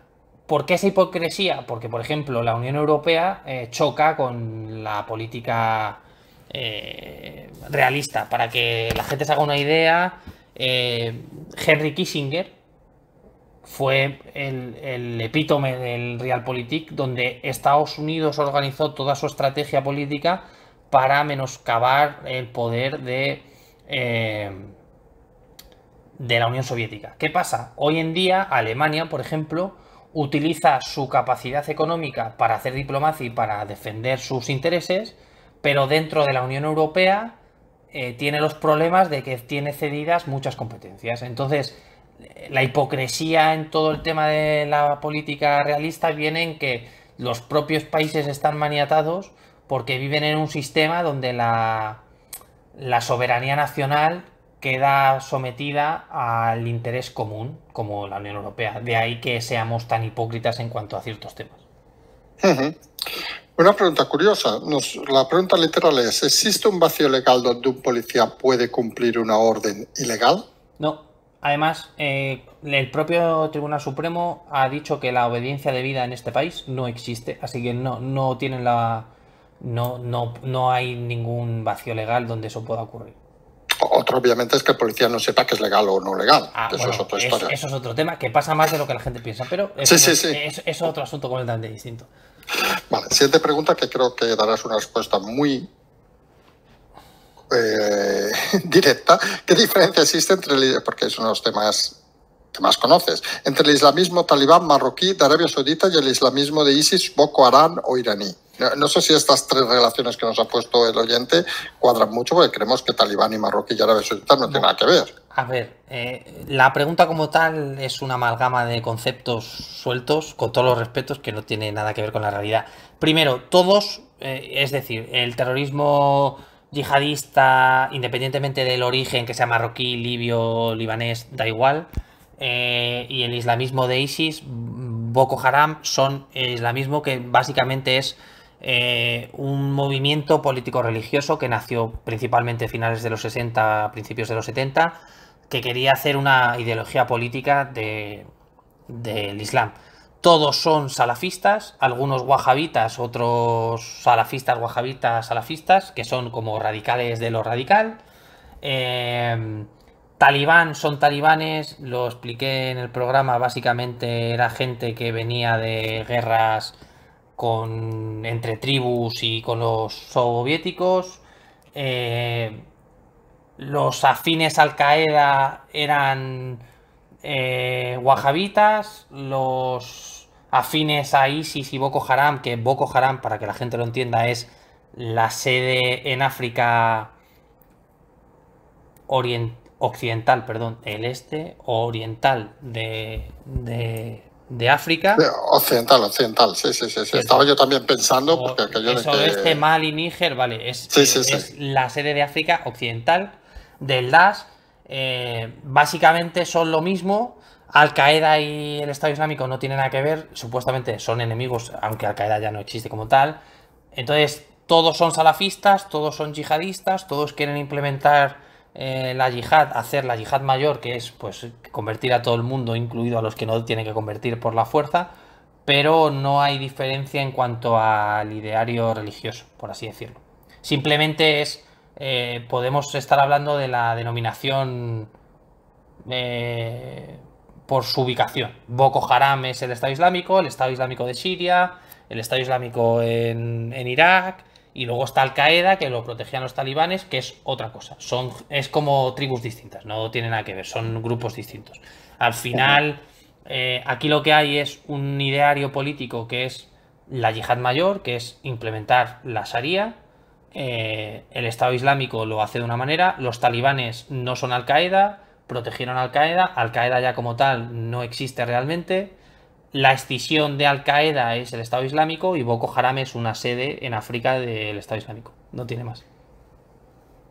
¿Por qué esa hipocresía? Porque, por ejemplo, la Unión Europea choca con la política realista. Para que la gente se haga una idea, Henry Kissinger fue el epítome del Realpolitik, donde Estados Unidos organizó toda su estrategia política para menoscabar el poder de la Unión Soviética. ¿Qué pasa? Hoy en día Alemania, por ejemplo, utiliza su capacidad económica para hacer diplomacia y para defender sus intereses, pero dentro de la Unión Europea tiene los problemas de que tiene cedidas muchas competencias. Entonces, la hipocresía en todo el tema de la política realista viene en que los propios países están maniatados porque viven en un sistema donde la soberanía nacional queda sometida al interés común, como la Unión Europea. De ahí que seamos tan hipócritas en cuanto a ciertos temas. Una pregunta curiosa. La pregunta literal es: ¿existe un vacío legal donde un policía puede cumplir una orden ilegal? No. Además, el propio Tribunal Supremo ha dicho que la obediencia debida en este país no existe, así que no tienen no hay ningún vacío legal donde eso pueda ocurrir. Otro, obviamente, es que el policía no sepa que es legal o no legal. Bueno, eso es otra historia. Eso es otro tema que pasa más de lo que la gente piensa, pero sí. Es otro asunto completamente distinto. Vale, siguiente pregunta, que creo que darás una respuesta muy directa. ¿Qué diferencia existe porque es uno de los temas que más conoces, entre el islamismo talibán marroquí de Arabia Saudita y el islamismo de ISIS, Boko Haram o iraní? No sé si estas tres relaciones que nos ha puesto el oyente cuadran mucho, porque creemos que talibán y marroquí y Arabia Saudita no tienen nada que ver. A ver, la pregunta como tal es una amalgama de conceptos sueltos, con todos los respetos, que no tiene nada que ver con la realidad. Primero, todos, es decir, el terrorismo yihadista, independientemente del origen, que sea marroquí, libio, libanés, da igual, y el islamismo de ISIS, Boko Haram, son el islamismo que básicamente es un movimiento político-religioso que nació principalmente a finales de los 60, principios de los 70, que quería hacer una ideología política del Islam. Todos son salafistas, algunos wahabitas, otros salafistas, wahabitas, salafistas, que son como radicales de lo radical. Talibán son talibanes, lo expliqué en el programa, básicamente era gente que venía de guerras entre tribus y con los soviéticos. Los afines Al Qaeda eran wahabitas, los afines a ISIS y Boko Haram, que Boko Haram, para que la gente lo entienda, es la sede en África occidental, el este oriental de África. Occidental, sí. Estaba yo también pensando, porque aquello eso de este Mali y Níger, vale, es la sede de África occidental del DAS. Básicamente son lo mismo, Al-Qaeda y el Estado Islámico no tienen nada que ver, supuestamente son enemigos, aunque Al-Qaeda ya no existe como tal. Entonces, todos son salafistas, todos son yihadistas, todos quieren implementar la yihad, hacer la yihad mayor, que es pues convertir a todo el mundo, incluido a los que no tienen que convertir por la fuerza, pero no hay diferencia en cuanto al ideario religioso, por así decirlo. Simplemente podemos estar hablando de la denominación por su ubicación. Boko Haram es el Estado Islámico de Siria, el Estado Islámico en Irak, y luego está Al-Qaeda, que lo protegían los talibanes, que es otra cosa. Es como tribus distintas, no tiene nada que ver, son grupos distintos. Al final, aquí lo que hay es un ideario político que es la yihad mayor, que es implementar la Sharia. El Estado Islámico lo hace de una manera, los talibanes no son Al-Qaeda, protegieron a Al-Qaeda, Al-Qaeda ya como tal no existe realmente, la escisión de Al-Qaeda es el Estado Islámico y Boko Haram es una sede en África del Estado Islámico, no tiene más.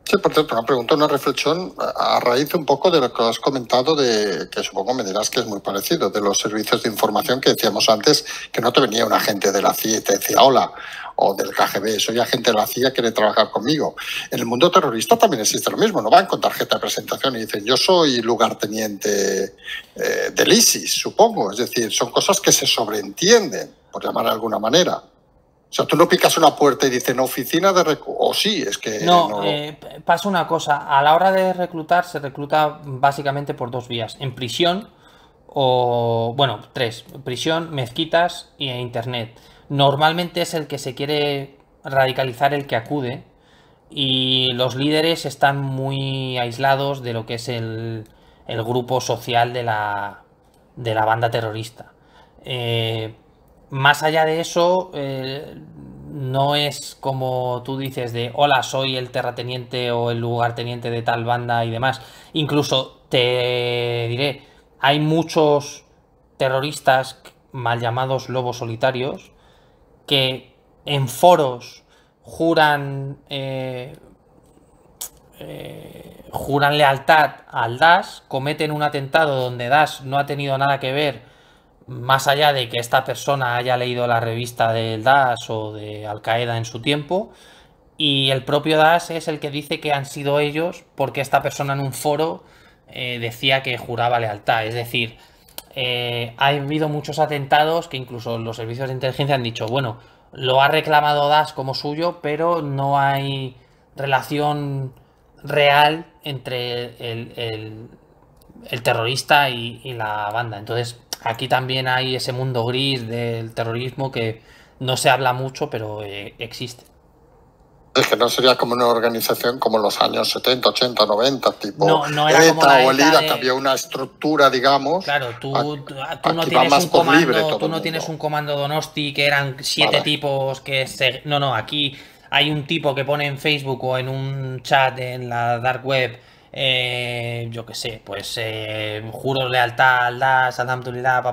Sí, por cierto, una pregunta, una reflexión a raíz un poco de lo que has comentado, de que supongo me dirás que es muy parecido, de los servicios de información que decíamos antes, que no te venía un agente de la CIA y te decía hola, o del KGB, soy agente de la CIA, quiere trabajar conmigo. En el mundo terrorista también existe lo mismo, no van con tarjeta de presentación y dicen yo soy lugarteniente del ISIS, supongo, es decir, son cosas que se sobreentienden, por llamar de alguna manera. O sea, tú no picas una puerta y dices, no, oficina de o sí, es que... No, pasa una cosa, a la hora de reclutar se recluta básicamente por dos vías, en prisión o, bueno, tres, prisión, mezquitas e internet. Normalmente es el que se quiere radicalizar el que acude y los líderes están muy aislados de lo que es el grupo social de la banda terrorista. Más allá de eso, no es como tú dices de hola, soy el terrateniente o el lugarteniente de tal banda y demás. Incluso te diré, hay muchos terroristas mal llamados lobos solitarios que en foros juran lealtad al Daesh, cometen un atentado donde Daesh no ha tenido nada que ver, más allá de que esta persona haya leído la revista del Daesh o de Al-Qaeda en su tiempo, y el propio Daesh es el que dice que han sido ellos porque esta persona en un foro decía que juraba lealtad. Es decir, ha habido muchos atentados que incluso los servicios de inteligencia han dicho, bueno, lo ha reclamado Daesh como suyo, pero no hay relación real entre el terrorista y la banda. Entonces, aquí también hay ese mundo gris del terrorismo que no se habla mucho, pero existe. Es que no sería como una organización como en los años 70, 80, 90, tipo no era como la o el IRA, de... que había una estructura, digamos. Claro, tú no tienes un comando, tú no tienes un comando Donosti que eran 7 tipos que se... No, aquí hay un tipo que pone en Facebook o en un chat en la dark web, yo qué sé, pues juro lealtad al Daesh, Alhamdulillah,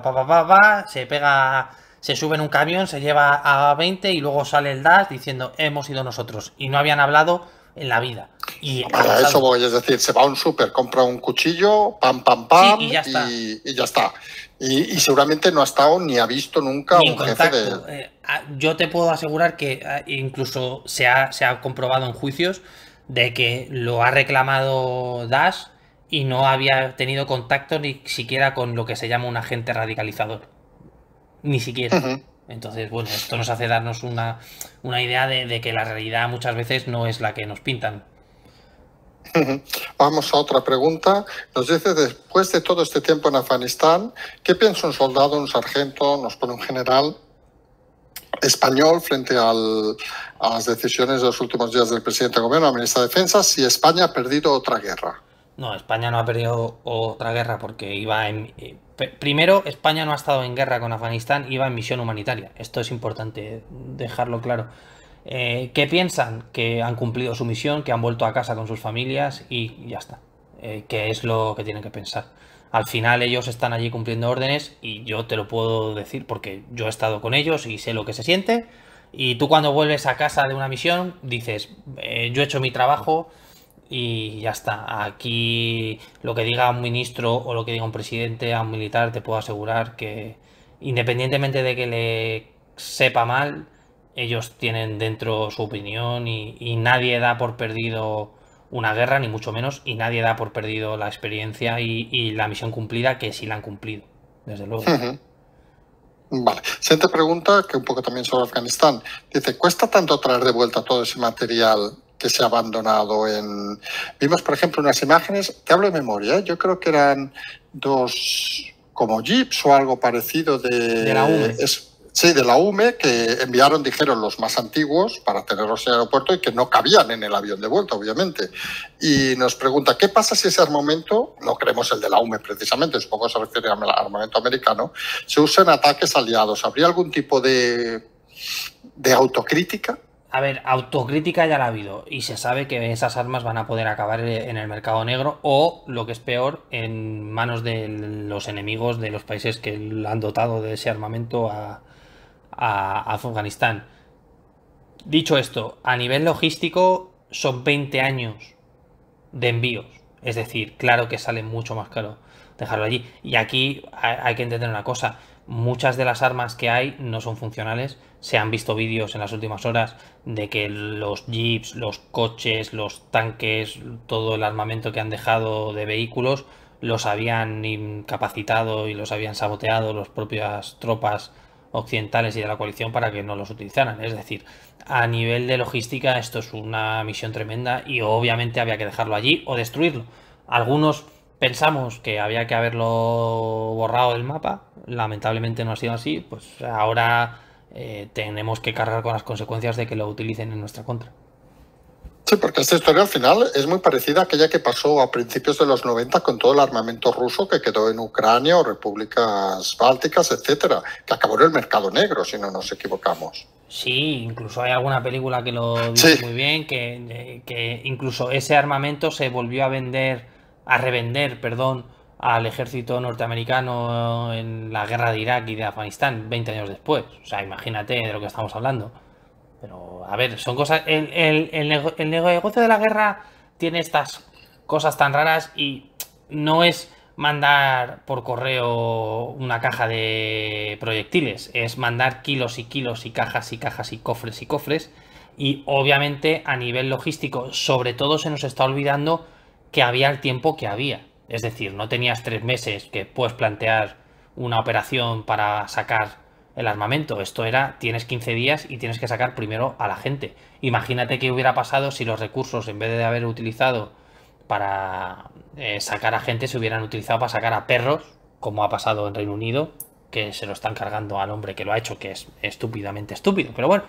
se pega... Se sube en un camión, se lleva a 20 y luego sale el Daesh diciendo hemos ido nosotros. Y no habían hablado en la vida. Y a eso voy, es decir, se va a un súper, compra un cuchillo, pam, sí, y ya está. Y ya está. Y seguramente no ha estado ni ha visto nunca ni un jefe de... Yo te puedo asegurar que incluso se ha comprobado en juicios de que lo ha reclamado Daesh y no había tenido contacto ni siquiera con lo que se llama un agente radicalizador. Ni siquiera. Entonces, bueno, esto nos hace darnos una idea de que la realidad muchas veces no es la que nos pintan. Vamos a otra pregunta. Nos dice, después de todo este tiempo en Afganistán, ¿qué piensa un soldado, un sargento, nos pone un general español frente a las decisiones de los últimos días del presidente del gobierno, la ministra de Defensa, si España ha perdido otra guerra? No, España no ha perdido otra guerra porque iba en... Primero, España no ha estado en guerra con Afganistán, iba en misión humanitaria. Esto es importante dejarlo claro. ¿Qué piensan? Que han cumplido su misión, que han vuelto a casa con sus familias y ya está. Que es lo que tienen que pensar. Al final ellos están allí cumpliendo órdenes y yo te lo puedo decir porque yo he estado con ellos y sé lo que se siente. Y tú cuando vuelves a casa de una misión dices, yo he hecho mi trabajo y ya está. Aquí lo que diga un ministro o lo que diga un presidente a un militar, te puedo asegurar que independientemente de que le sepa mal, ellos tienen dentro su opinión y nadie da por perdido una guerra, ni mucho menos, y nadie da por perdido la experiencia y la misión cumplida, que sí la han cumplido, desde luego. Vale. Siguiente pregunta, que un poco también sobre Afganistán. Dice, ¿cuesta tanto traer de vuelta todo ese material que se ha abandonado en... Vimos, por ejemplo, unas imágenes, te hablo de memoria, yo creo que eran dos como jeeps o algo parecido de la UME. Sí, de la UME, que enviaron, dijeron, los más antiguos para tenerlos en el aeropuerto y que no cabían en el avión de vuelta, obviamente. Y nos pregunta, ¿qué pasa si ese armamento, no creemos el de la UME precisamente, supongo que se refiere al armamento americano, se usa en ataques aliados? ¿Habría algún tipo de autocrítica? A ver, autocrítica ya la ha habido y se sabe que esas armas van a poder acabar en el mercado negro o, lo que es peor, en manos de los enemigos de los países que han dotado de ese armamento a Afganistán. Dicho esto, a nivel logístico son 20 años de envíos. Es decir, claro que sale mucho más caro dejarlo allí. Y aquí hay que entender una cosa. Muchas de las armas que hay no son funcionales. Se han visto vídeos en las últimas horas de que los jeeps, los coches, los tanques, todo el armamento que han dejado de vehículos los habían incapacitado y los habían saboteado las propias tropas occidentales y de la coalición para que no los utilizaran. Es decir, a nivel de logística esto es una misión tremenda y obviamente había que dejarlo allí o destruirlo. Algunos pensamos que había que haberlo borrado del mapa, lamentablemente no ha sido así, pues ahora tenemos que cargar con las consecuencias de que lo utilicen en nuestra contra. Sí, porque esta historia al final es muy parecida a aquella que pasó a principios de los 90 con todo el armamento ruso que quedó en Ucrania o repúblicas bálticas, etcétera, que acabó en el mercado negro, si no nos equivocamos. Sí, incluso hay alguna película que lo dice muy bien, que incluso ese armamento se volvió a revender, perdón, al ejército norteamericano en la guerra de Irak y de Afganistán 20 años después. O sea, imagínate de lo que estamos hablando. Pero, a ver, son cosas... El negocio de la guerra tiene estas cosas tan raras y no es mandar por correo una caja de proyectiles, es mandar kilos y kilos y cajas y cajas y cofres y cofres. Y obviamente a nivel logístico, sobre todo se nos está olvidando que había el tiempo que había. Es decir, no tenías 3 meses que puedes plantear una operación para sacar el armamento. Esto era, tienes 15 días y tienes que sacar primero a la gente. Imagínate qué hubiera pasado si los recursos, en vez de haber utilizado para sacar a gente, se hubieran utilizado para sacar a perros, como ha pasado en Reino Unido, que se lo están cargando al hombre que lo ha hecho, que es estúpidamente estúpido. Pero bueno,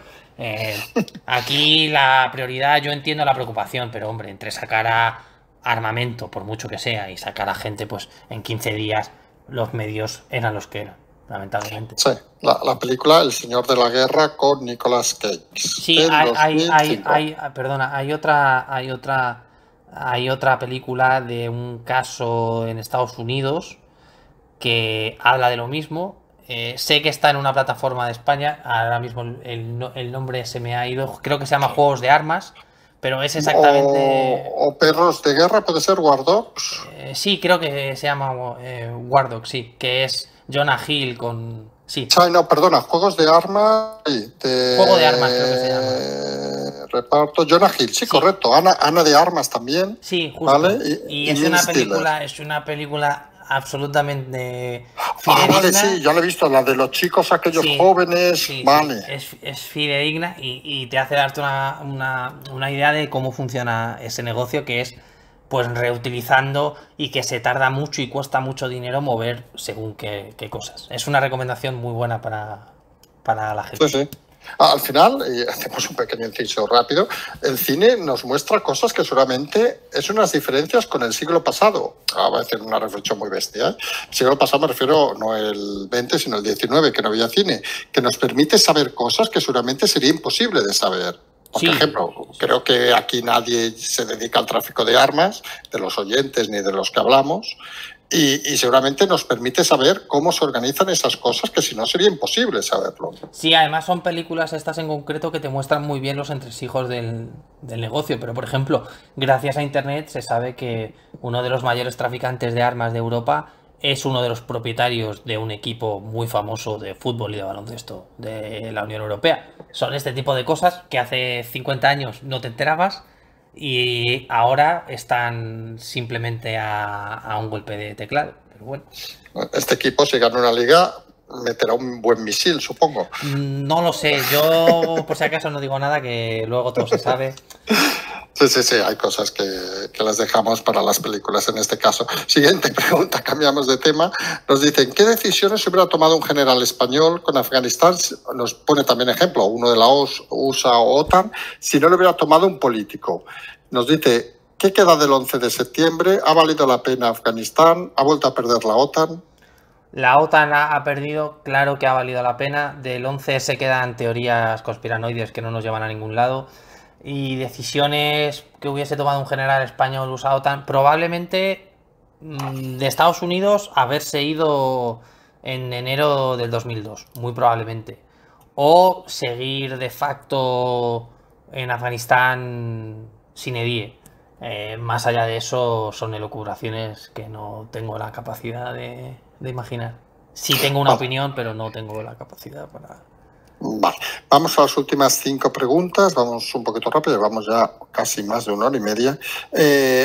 aquí la prioridad, yo entiendo la preocupación, pero hombre, entre sacar a armamento, por mucho que sea, y sacar a gente, pues en 15 días los medios eran los que eran, lamentablemente. Sí, la película El Señor de la Guerra con Nicolas Cage. Sí, perdona, hay otra película de un caso en Estados Unidos que habla de lo mismo. Sé que está en una plataforma de España, ahora mismo el nombre se me ha ido, creo que se llama Juegos de Armas, pero es exactamente... O Perros de Guerra, puede ser, War Dogs. Sí, creo que se llama War Dogs, sí, que es Jonah Hill con... Sí. No, perdona, Juegos de Armas... Juego de Armas creo que se llama. Reparto, Jonah Hill, sí, correcto. Ana de Armas también. Sí, justo. ¿Vale? Y es una película absolutamente fidedigna. Vale, sí, ya lo he visto, la de los chicos aquellos jóvenes, sí, vale. Es fidedigna y te hace darte una idea de cómo funciona ese negocio, que es pues reutilizando y que se tarda mucho y cuesta mucho dinero mover según qué cosas. Es una recomendación muy buena para la gente. Sí, sí. Al final, hacemos un pequeño inciso rápido, el cine nos muestra cosas que seguramente es unas diferencias con el siglo pasado. Voy a hacer una reflexión muy bestia. El siglo pasado me refiero no el 20, sino el 19, que no había cine, que nos permite saber cosas que seguramente sería imposible de saber. Por ejemplo, creo que aquí nadie se dedica al tráfico de armas, de los oyentes ni de los que hablamos, y seguramente nos permite saber cómo se organizan esas cosas, que si no sería imposible saberlo. Sí, además son películas estas en concreto que te muestran muy bien los entresijos del negocio, pero por ejemplo, gracias a Internet se sabe que uno de los mayores traficantes de armas de Europa es uno de los propietarios de un equipo muy famoso de fútbol y de baloncesto de la Unión Europea. Son este tipo de cosas que hace 50 años no te enterabas y ahora están simplemente a un golpe de teclado. Pero bueno. Este equipo, si gana una liga, meterá un buen misil, supongo. No lo sé, yo por si acaso no digo nada, que luego todo se sabe. Sí, hay cosas que las dejamos para las películas en este caso. Siguiente pregunta, cambiamos de tema. Nos dicen, ¿qué decisiones hubiera tomado un general español con Afganistán? Nos pone también ejemplo, uno de la USA o OTAN, si no lo hubiera tomado un político. Nos dice, ¿qué queda del 11 de septiembre? ¿Ha valido la pena Afganistán? ¿Ha vuelto a perder la OTAN? La OTAN ha perdido, claro que ha valido la pena. Del 11 se quedan teorías conspiranoides que no nos llevan a ningún lado. Y decisiones que hubiese tomado un general español USA OTAN, probablemente de Estados Unidos haberse ido en enero del 2002, muy probablemente. O seguir de facto en Afganistán sine die. Más allá de eso son elucubraciones que no tengo la capacidad de imaginar. Sí tengo una opinión, pero no tengo la capacidad para... Vale, vamos a las últimas 5 preguntas, vamos un poquito rápido, llevamos ya casi más de 1 hora y media.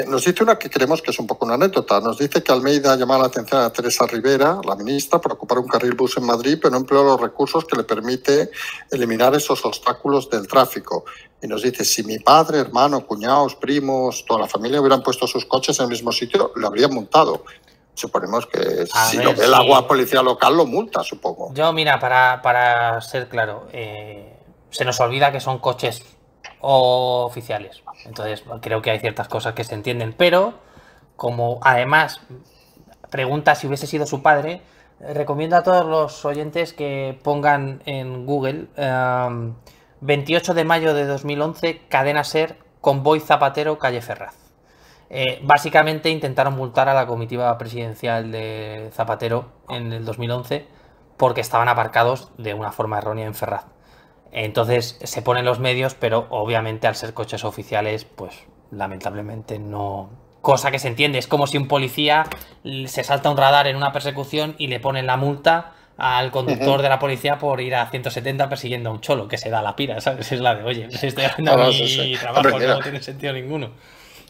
Nos dice una que creemos que es un poco una anécdota, nos dice que Almeida ha llamado la atención a Teresa Rivera, la ministra, por ocupar un carril bus en Madrid, pero no empleó los recursos que le permite eliminar esos obstáculos del tráfico. Y nos dice, si mi padre, hermano, cuñados, primos, toda la familia hubieran puesto sus coches en el mismo sitio, lo habrían multado. Suponemos que si lo ve la policía local lo multa, supongo. Yo, mira, para ser claro, se nos olvida que son coches oficiales. Entonces, creo que hay ciertas cosas que se entienden. Pero, como además pregunta si hubiese sido su padre, recomiendo a todos los oyentes que pongan en Google 28 de mayo de 2011, Cadena Ser, Convoy Zapatero, calle Ferraz. Básicamente intentaron multar a la comitiva presidencial de Zapatero en el 2011 porque estaban aparcados de una forma errónea en Ferraz. Entonces se ponen los medios, pero obviamente al ser coches oficiales, pues lamentablemente no... Cosa que se entiende, es como si un policía se salta un radar en una persecución y le ponen la multa al conductor de la policía por ir a 170 persiguiendo a un cholo, que se da la pira, ¿sabes? Es la de, oye, estoy haciendo mi trabajo, no tiene sentido ninguno.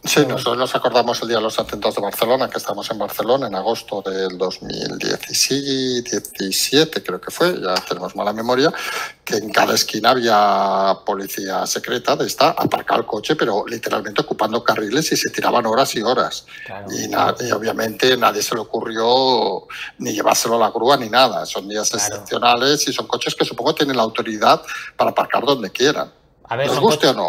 Sí, nosotros nos acordamos el día de los atentados de Barcelona, que estamos en Barcelona en agosto del 2017, creo que fue, ya tenemos mala memoria, que en cada esquina había policía secreta de esta, aparcar el coche, pero literalmente ocupando carriles y se tiraban horas y horas. Claro, y obviamente nadie se le ocurrió ni llevárselo a la grúa ni nada. Son días excepcionales y son coches que supongo tienen la autoridad para aparcar donde quieran. A ver,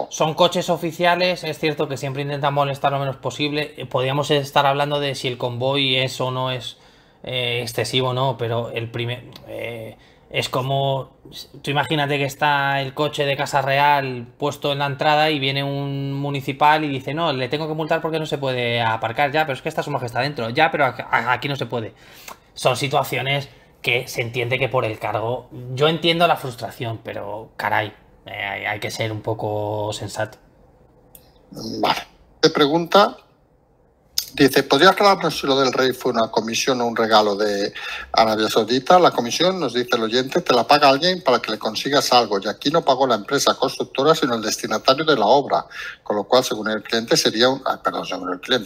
son coches oficiales, es cierto que siempre intentan molestar lo menos posible. Podríamos estar hablando de si el convoy es o no es excesivo o no, pero el primer es como, tú imagínate que está el coche de Casa Real puesto en la entrada y viene un municipal y dice, no, le tengo que multar porque no se puede aparcar ya, pero es que está su majestad dentro, ya, pero aquí no se puede. Son situaciones que se entiende que por el cargo, yo entiendo la frustración, pero caray. Hay que ser un poco sensato. Vale. Te pregunta, dice, ¿podría aclararnos si lo del rey fue una comisión o un regalo de Arabia Saudita? La comisión, nos dice el oyente, te la paga alguien para que le consigas algo, y aquí no pagó la empresa constructora, sino el destinatario de la obra, con lo cual, según el cliente, sería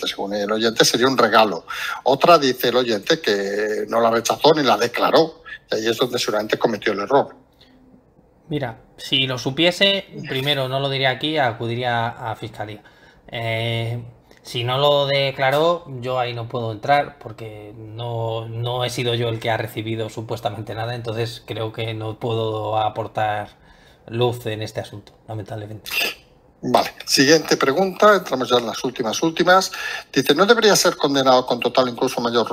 según el oyente, sería un regalo. Otra dice el oyente que no la rechazó ni la declaró, y ahí es donde seguramente cometió el error. Mira, si lo supiese, primero no lo diría aquí, acudiría a fiscalía. Si no lo declaró, yo ahí no puedo entrar porque no he sido yo el que ha recibido supuestamente nada, entonces creo que no puedo aportar luz en este asunto, lamentablemente. Vale, siguiente pregunta, entramos ya en las últimas. Dice, ¿no debería ser condenado con total, incluso mayor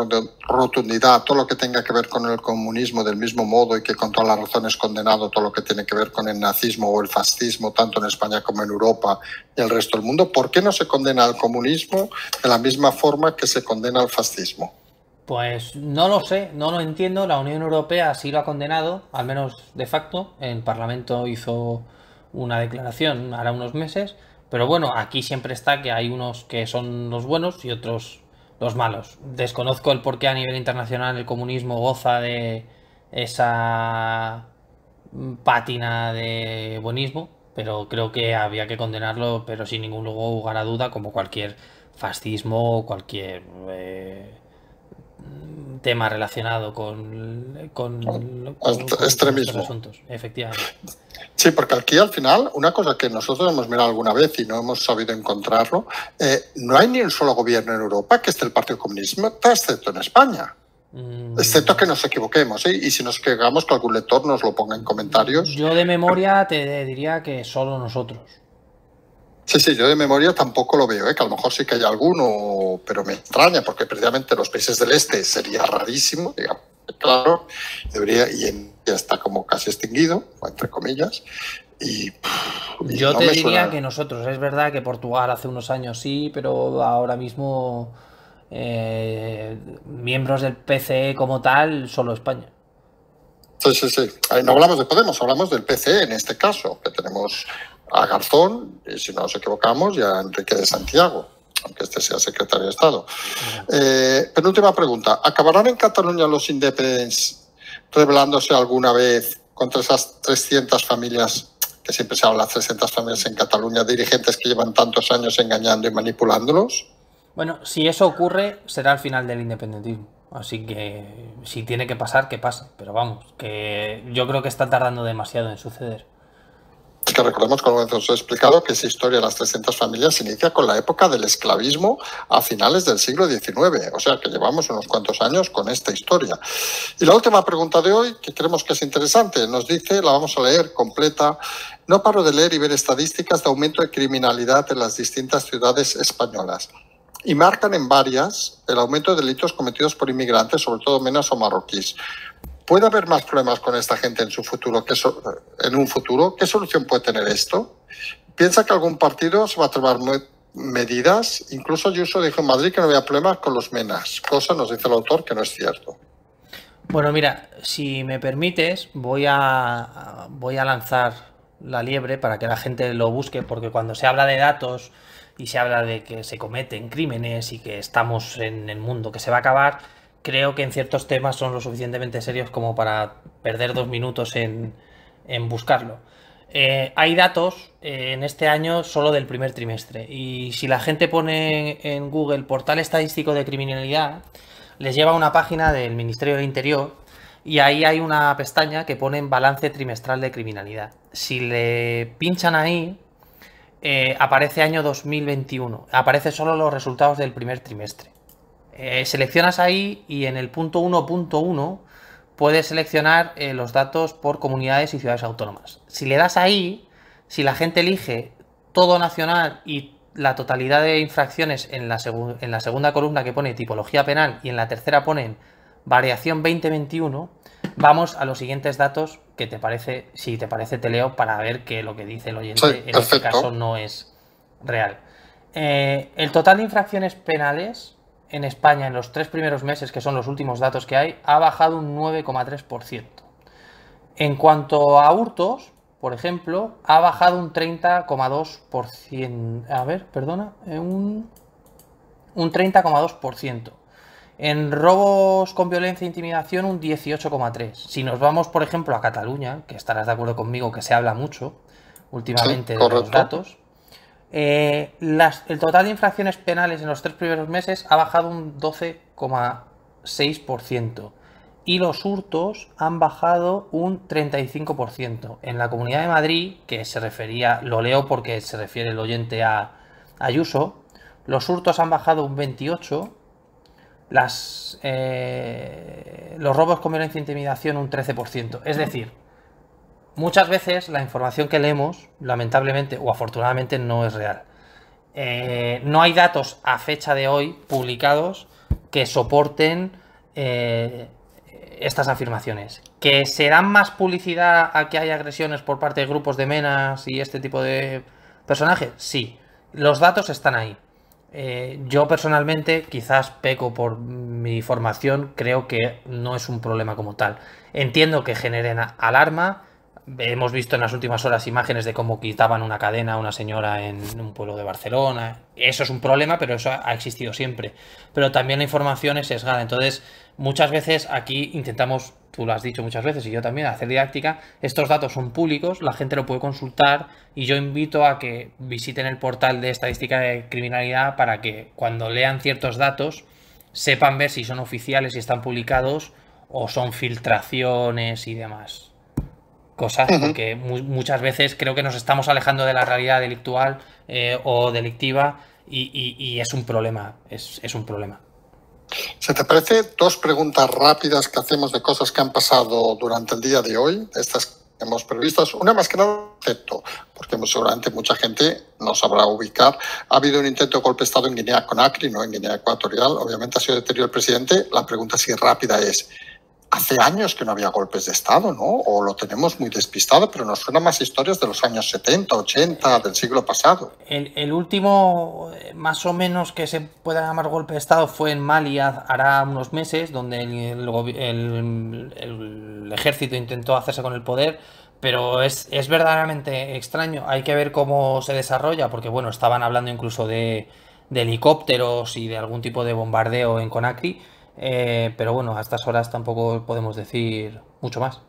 rotundidad, todo lo que tenga que ver con el comunismo del mismo modo y que con toda la razón es condenado todo lo que tiene que ver con el nazismo o el fascismo, tanto en España como en Europa y el resto del mundo? ¿Por qué no se condena al comunismo de la misma forma que se condena al fascismo? Pues no lo sé, no lo entiendo. La Unión Europea sí lo ha condenado, al menos de facto. El Parlamento hizo una declaración hará unos meses. Pero bueno, aquí siempre está que hay unos que son los buenos y otros los malos. Desconozco el por qué a nivel internacional el comunismo goza de esa pátina de buenismo, pero creo que había que condenarlo, pero sin ningún lugar a duda, como cualquier fascismo o cualquier tema relacionado con estos Extremismo. asuntos, efectivamente. Sí, porque aquí al final, una cosa que nosotros hemos mirado alguna vez y no hemos sabido encontrarlo, no hay ni un solo gobierno en Europa que esté el Partido Comunista, excepto en España. Excepto que nos equivoquemos, ¿eh? Y si nos equivocamos, que algún lector nos lo ponga en comentarios. Yo de memoria te diría que solo nosotros. Sí, yo de memoria tampoco lo veo, ¿eh? Que a lo mejor sí que hay alguno, pero me extraña, porque precisamente los países del este sería rarísimo, digamos, claro, ya está como casi extinguido, entre comillas, y yo no te me diría suena. que nosotros, es verdad que Portugal hace unos años sí, pero ahora mismo miembros del PCE como tal, solo España. Sí. No hablamos de Podemos, hablamos del PC en este caso, que tenemos a Garzón, y si no nos equivocamos, y a Enrique de Santiago, aunque este sea secretario de Estado. Penúltima pregunta. ¿Acabarán en Cataluña los independents rebelándose alguna vez contra esas 300 familias, que siempre se habla de 300 familias en Cataluña, dirigentes que llevan tantos años engañando y manipulándolos? Bueno, si eso ocurre, será el final del independentismo. Así que si tiene que pasar, que pase. Pero vamos, que yo creo que está tardando demasiado en suceder. Es que recordemos, como os he explicado, que esa historia de las 300 familias se inicia con la época del esclavismo a finales del siglo XIX. O sea, que llevamos unos cuantos años con esta historia. Y la última pregunta de hoy, que creemos que es interesante, nos dice, la vamos a leer completa: no paro de leer y ver estadísticas de aumento de criminalidad en las distintas ciudades españolas. Y marcan en varias el aumento de delitos cometidos por inmigrantes, sobre todo menas o marroquíes. ¿Puede haber más problemas con esta gente en su futuro en un futuro? ¿Qué solución puede tener esto? ¿Piensa que algún partido se va a tomar medidas? Incluso Ayuso dijo en Madrid que no había problemas con los menas, cosa, nos dice el autor, que no es cierto. Bueno, mira, si me permites, voy a lanzar la liebre para que la gente lo busque, porque cuando se habla de datos y se habla de que se cometen crímenes y que estamos en el mundo que se va a acabar, creo que en ciertos temas son lo suficientemente serios como para perder 2 minutos en buscarlo. Hay datos en este año solo del primer trimestre, y si la gente pone en Google portal estadístico de criminalidad, les lleva a una página del Ministerio del Interior y ahí hay una pestaña que pone balance trimestral de criminalidad. Si le pinchan ahí, aparece año 2021, aparece solo los resultados del primer trimestre. Seleccionas ahí y en el punto 1.1 puedes seleccionar los datos por comunidades y ciudades autónomas. Si le das ahí, si la gente elige todo nacional y la totalidad de infracciones en la segunda columna que pone tipología penal y en la tercera ponen variación 2021, vamos a los siguientes datos que te parece, si te parece te leo para ver que lo que dice el oyente Sí, en este caso no es real. El total de infracciones penales en España en los 3 primeros meses, que son los últimos datos que hay, ha bajado un 9,3%. En cuanto a hurtos, por ejemplo, ha bajado un 30,2%. A ver, perdona, un 30,2%. En robos con violencia e intimidación un 18,3%. Si nos vamos, por ejemplo, a Cataluña, que estarás de acuerdo conmigo que se habla mucho últimamente de los datos, el total de infracciones penales en los 3 primeros meses ha bajado un 12,6% y los hurtos han bajado un 35%. En la Comunidad de Madrid, que se refería, lo leo porque se refiere el oyente a Ayuso, los hurtos han bajado un 28%, los robos con violencia e intimidación un 13%. Es decir, muchas veces la información que leemos, lamentablemente o afortunadamente, no es real. No hay datos a fecha de hoy publicados que soporten estas afirmaciones. ¿Que se dan más publicidad a que haya agresiones por parte de grupos de menas y este tipo de personajes? Sí, los datos están ahí. Yo personalmente, quizás peco por mi formación, creo que no es un problema como tal. Entiendo que generen alarma. Hemos visto en las últimas horas imágenes de cómo quitaban una cadena a una señora en un pueblo de Barcelona. Eso es un problema, pero eso ha existido siempre. Pero también la información es sesgada. Entonces, muchas veces aquí intentamos, tú lo has dicho muchas veces y yo también, hacer didáctica. Estos datos son públicos, la gente lo puede consultar y yo invito a que visiten el portal de estadística de criminalidad para que cuando lean ciertos datos sepan ver si son oficiales, si están publicados o son filtraciones y demás cosas, porque muchas veces creo que nos estamos alejando de la realidad delictual o delictiva y es un problema, es un problema. ¿Se te parece dos preguntas rápidas que hacemos de cosas que han pasado durante el día de hoy? Estas que hemos previsto. Una más que nada, concepto, porque seguramente mucha gente no sabrá ubicar. Ha habido un intento de golpe de Estado en Guinea-Conakry, no en Guinea Ecuatorial. Obviamente ha sido detenido el presidente. La pregunta así rápida es, hace años que no había golpes de Estado, ¿no? O lo tenemos muy despistado, pero nos suenan más historias de los años 70, 80, del siglo pasado. El último, más o menos, que se pueda llamar golpe de Estado fue en Mali hará unos meses, donde el ejército intentó hacerse con el poder, pero es verdaderamente extraño. Hay que ver cómo se desarrolla, porque bueno, estaban hablando incluso de helicópteros y de algún tipo de bombardeo en Conakry. Pero bueno, a estas horas tampoco podemos decir mucho más.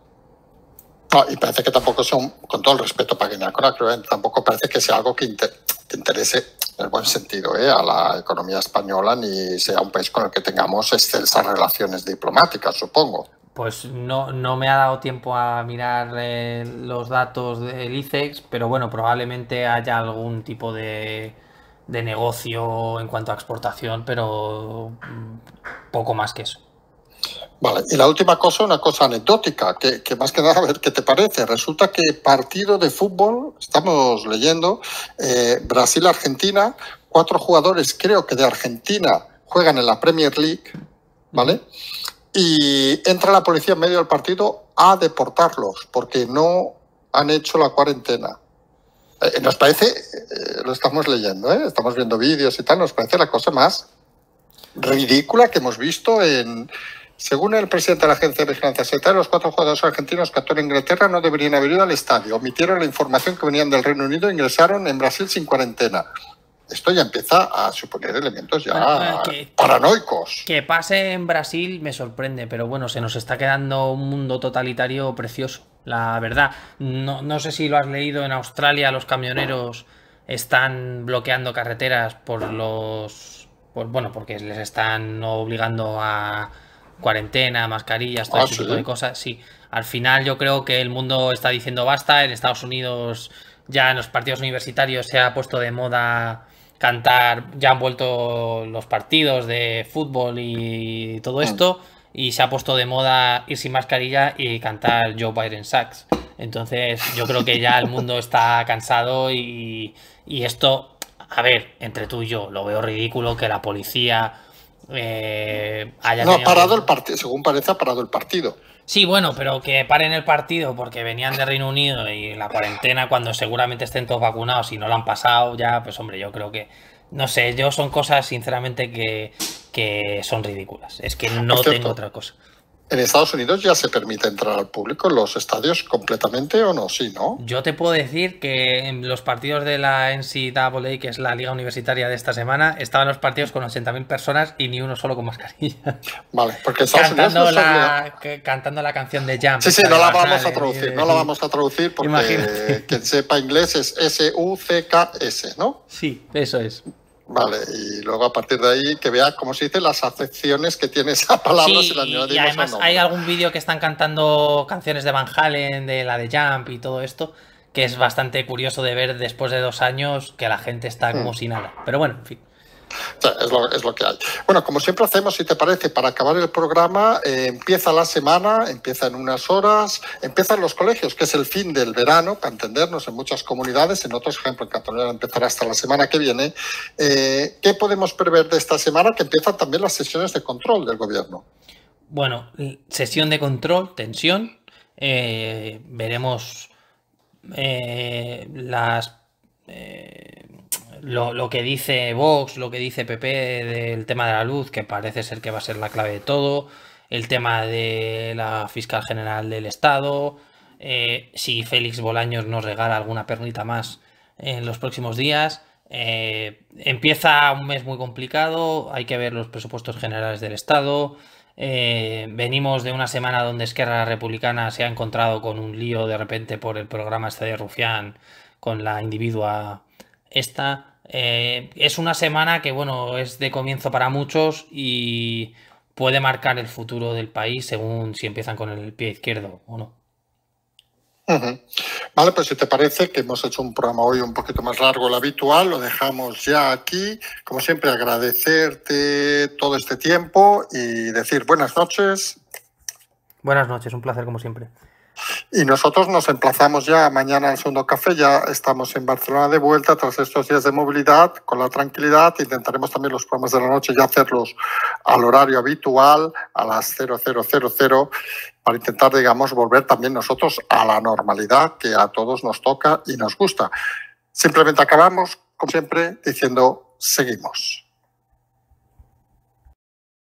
No, y parece que tampoco son, con todo el respeto para Guinea-Conakry, tampoco parece que sea algo que interese en el buen sentido a la economía española, ni sea un país con el que tengamos excelsas relaciones diplomáticas, supongo. Pues no me ha dado tiempo a mirar los datos del ICEX, pero bueno, probablemente haya algún tipo de negocio en cuanto a exportación, pero poco más que eso. Vale, y la última cosa, una cosa anecdótica, que más que nada, a ver qué te parece. Resulta que partido de fútbol, estamos leyendo, Brasil-Argentina, 4 jugadores, creo que de Argentina, juegan en la Premier League, ¿vale? Y entra la policía en medio del partido a deportarlos, porque no han hecho la cuarentena. Nos parece, lo estamos leyendo, estamos viendo vídeos y tal, nos parece la cosa más ridícula que hemos visto en... Según el presidente de la Agencia de Vigilancia Sanitaria, los 4 jugadores argentinos que actúan en Inglaterra no deberían haber ido al estadio. Omitieron la información que venían del Reino Unido e ingresaron en Brasil sin cuarentena. Esto ya empieza a suponer elementos ya paranoicos. Que pase en Brasil me sorprende, pero bueno, se nos está quedando un mundo totalitario precioso, la verdad. No sé si lo has leído, en Australia los camioneros están bloqueando carreteras porque les están obligando a cuarentena, mascarillas, todo ese tipo de cosas. Sí, al final yo creo que el mundo está diciendo basta. En Estados Unidos ya en los partidos universitarios se ha puesto de moda cantar, ya han vuelto los partidos de fútbol y todo esto, y se ha puesto de moda ir sin mascarilla y cantar Joe Biden Sucks. Entonces yo creo que ya el mundo está cansado y esto, a ver, entre tú y yo, lo veo ridículo que la policía no ha parado el partido, según parece ha parado el partido. Sí, bueno, pero que paren el partido porque venían de Reino Unido y la cuarentena cuando seguramente estén todos vacunados y no lo han pasado ya, pues hombre, yo creo que, no sé, son cosas sinceramente que son ridículas. Es que no tengo otra cosa. ¿En Estados Unidos ya se permite entrar al público en los estadios completamente o no? Sí, ¿no? Yo te puedo decir que en los partidos de la NCAA, que es la liga universitaria de esta semana, estaban los partidos con 80.000 personas y ni uno solo con mascarilla. Vale, porque Estados cantando la canción de Jump. Sí, no la vamos a traducir, no la vamos a traducir porque imagínate. Quien sepa inglés es S-U-C-K-S, ¿no? Sí, eso es. Vale, y luego a partir de ahí que vea, cómo se dice, las acepciones que tiene esa palabra. Sí, y además hay algún vídeo que están cantando canciones de Van Halen, de la de Jump y todo esto, que es bastante curioso de ver después de 2 años que la gente está como sin nada. Pero bueno, en fin. Es lo que hay. Bueno, como siempre hacemos, si te parece, para acabar el programa, empieza la semana, empieza en unas horas, empiezan los colegios, que es el fin del verano, para entendernos, en muchas comunidades, en otros, ejemplo, en Cataluña empezará hasta la semana que viene. ¿Qué podemos prever de esta semana? Que empiezan también las sesiones de control del gobierno. Bueno, sesión de control, tensión, lo que dice Vox, lo que dice PP del tema de la luz, que parece ser que va a ser la clave de todo, el tema de la fiscal general del Estado, si Félix Bolaños nos regala alguna perlita más en los próximos días. Empieza un mes muy complicado, hay que ver los presupuestos generales del Estado. Venimos de una semana donde Esquerra Republicana se ha encontrado con un lío de repente por el programa este de Rufián con la individua esta. Es una semana que, bueno, es de comienzo para muchos y puede marcar el futuro del país según si empiezan con el pie izquierdo o no. Vale, pues si te parece que hemos hecho un programa hoy un poquito más largo de lo habitual, lo dejamos ya aquí. Como siempre, agradecerte todo este tiempo y decir buenas noches. Buenas noches, un placer como siempre. Y nosotros nos emplazamos ya mañana al segundo café. Ya estamos en Barcelona de vuelta tras estos días de movilidad, con la tranquilidad. Intentaremos también los programas de la noche ya hacerlos al horario habitual, a las 0000, para intentar, digamos, volver también nosotros a la normalidad que a todos nos toca y nos gusta. Simplemente acabamos, como siempre, diciendo seguimos.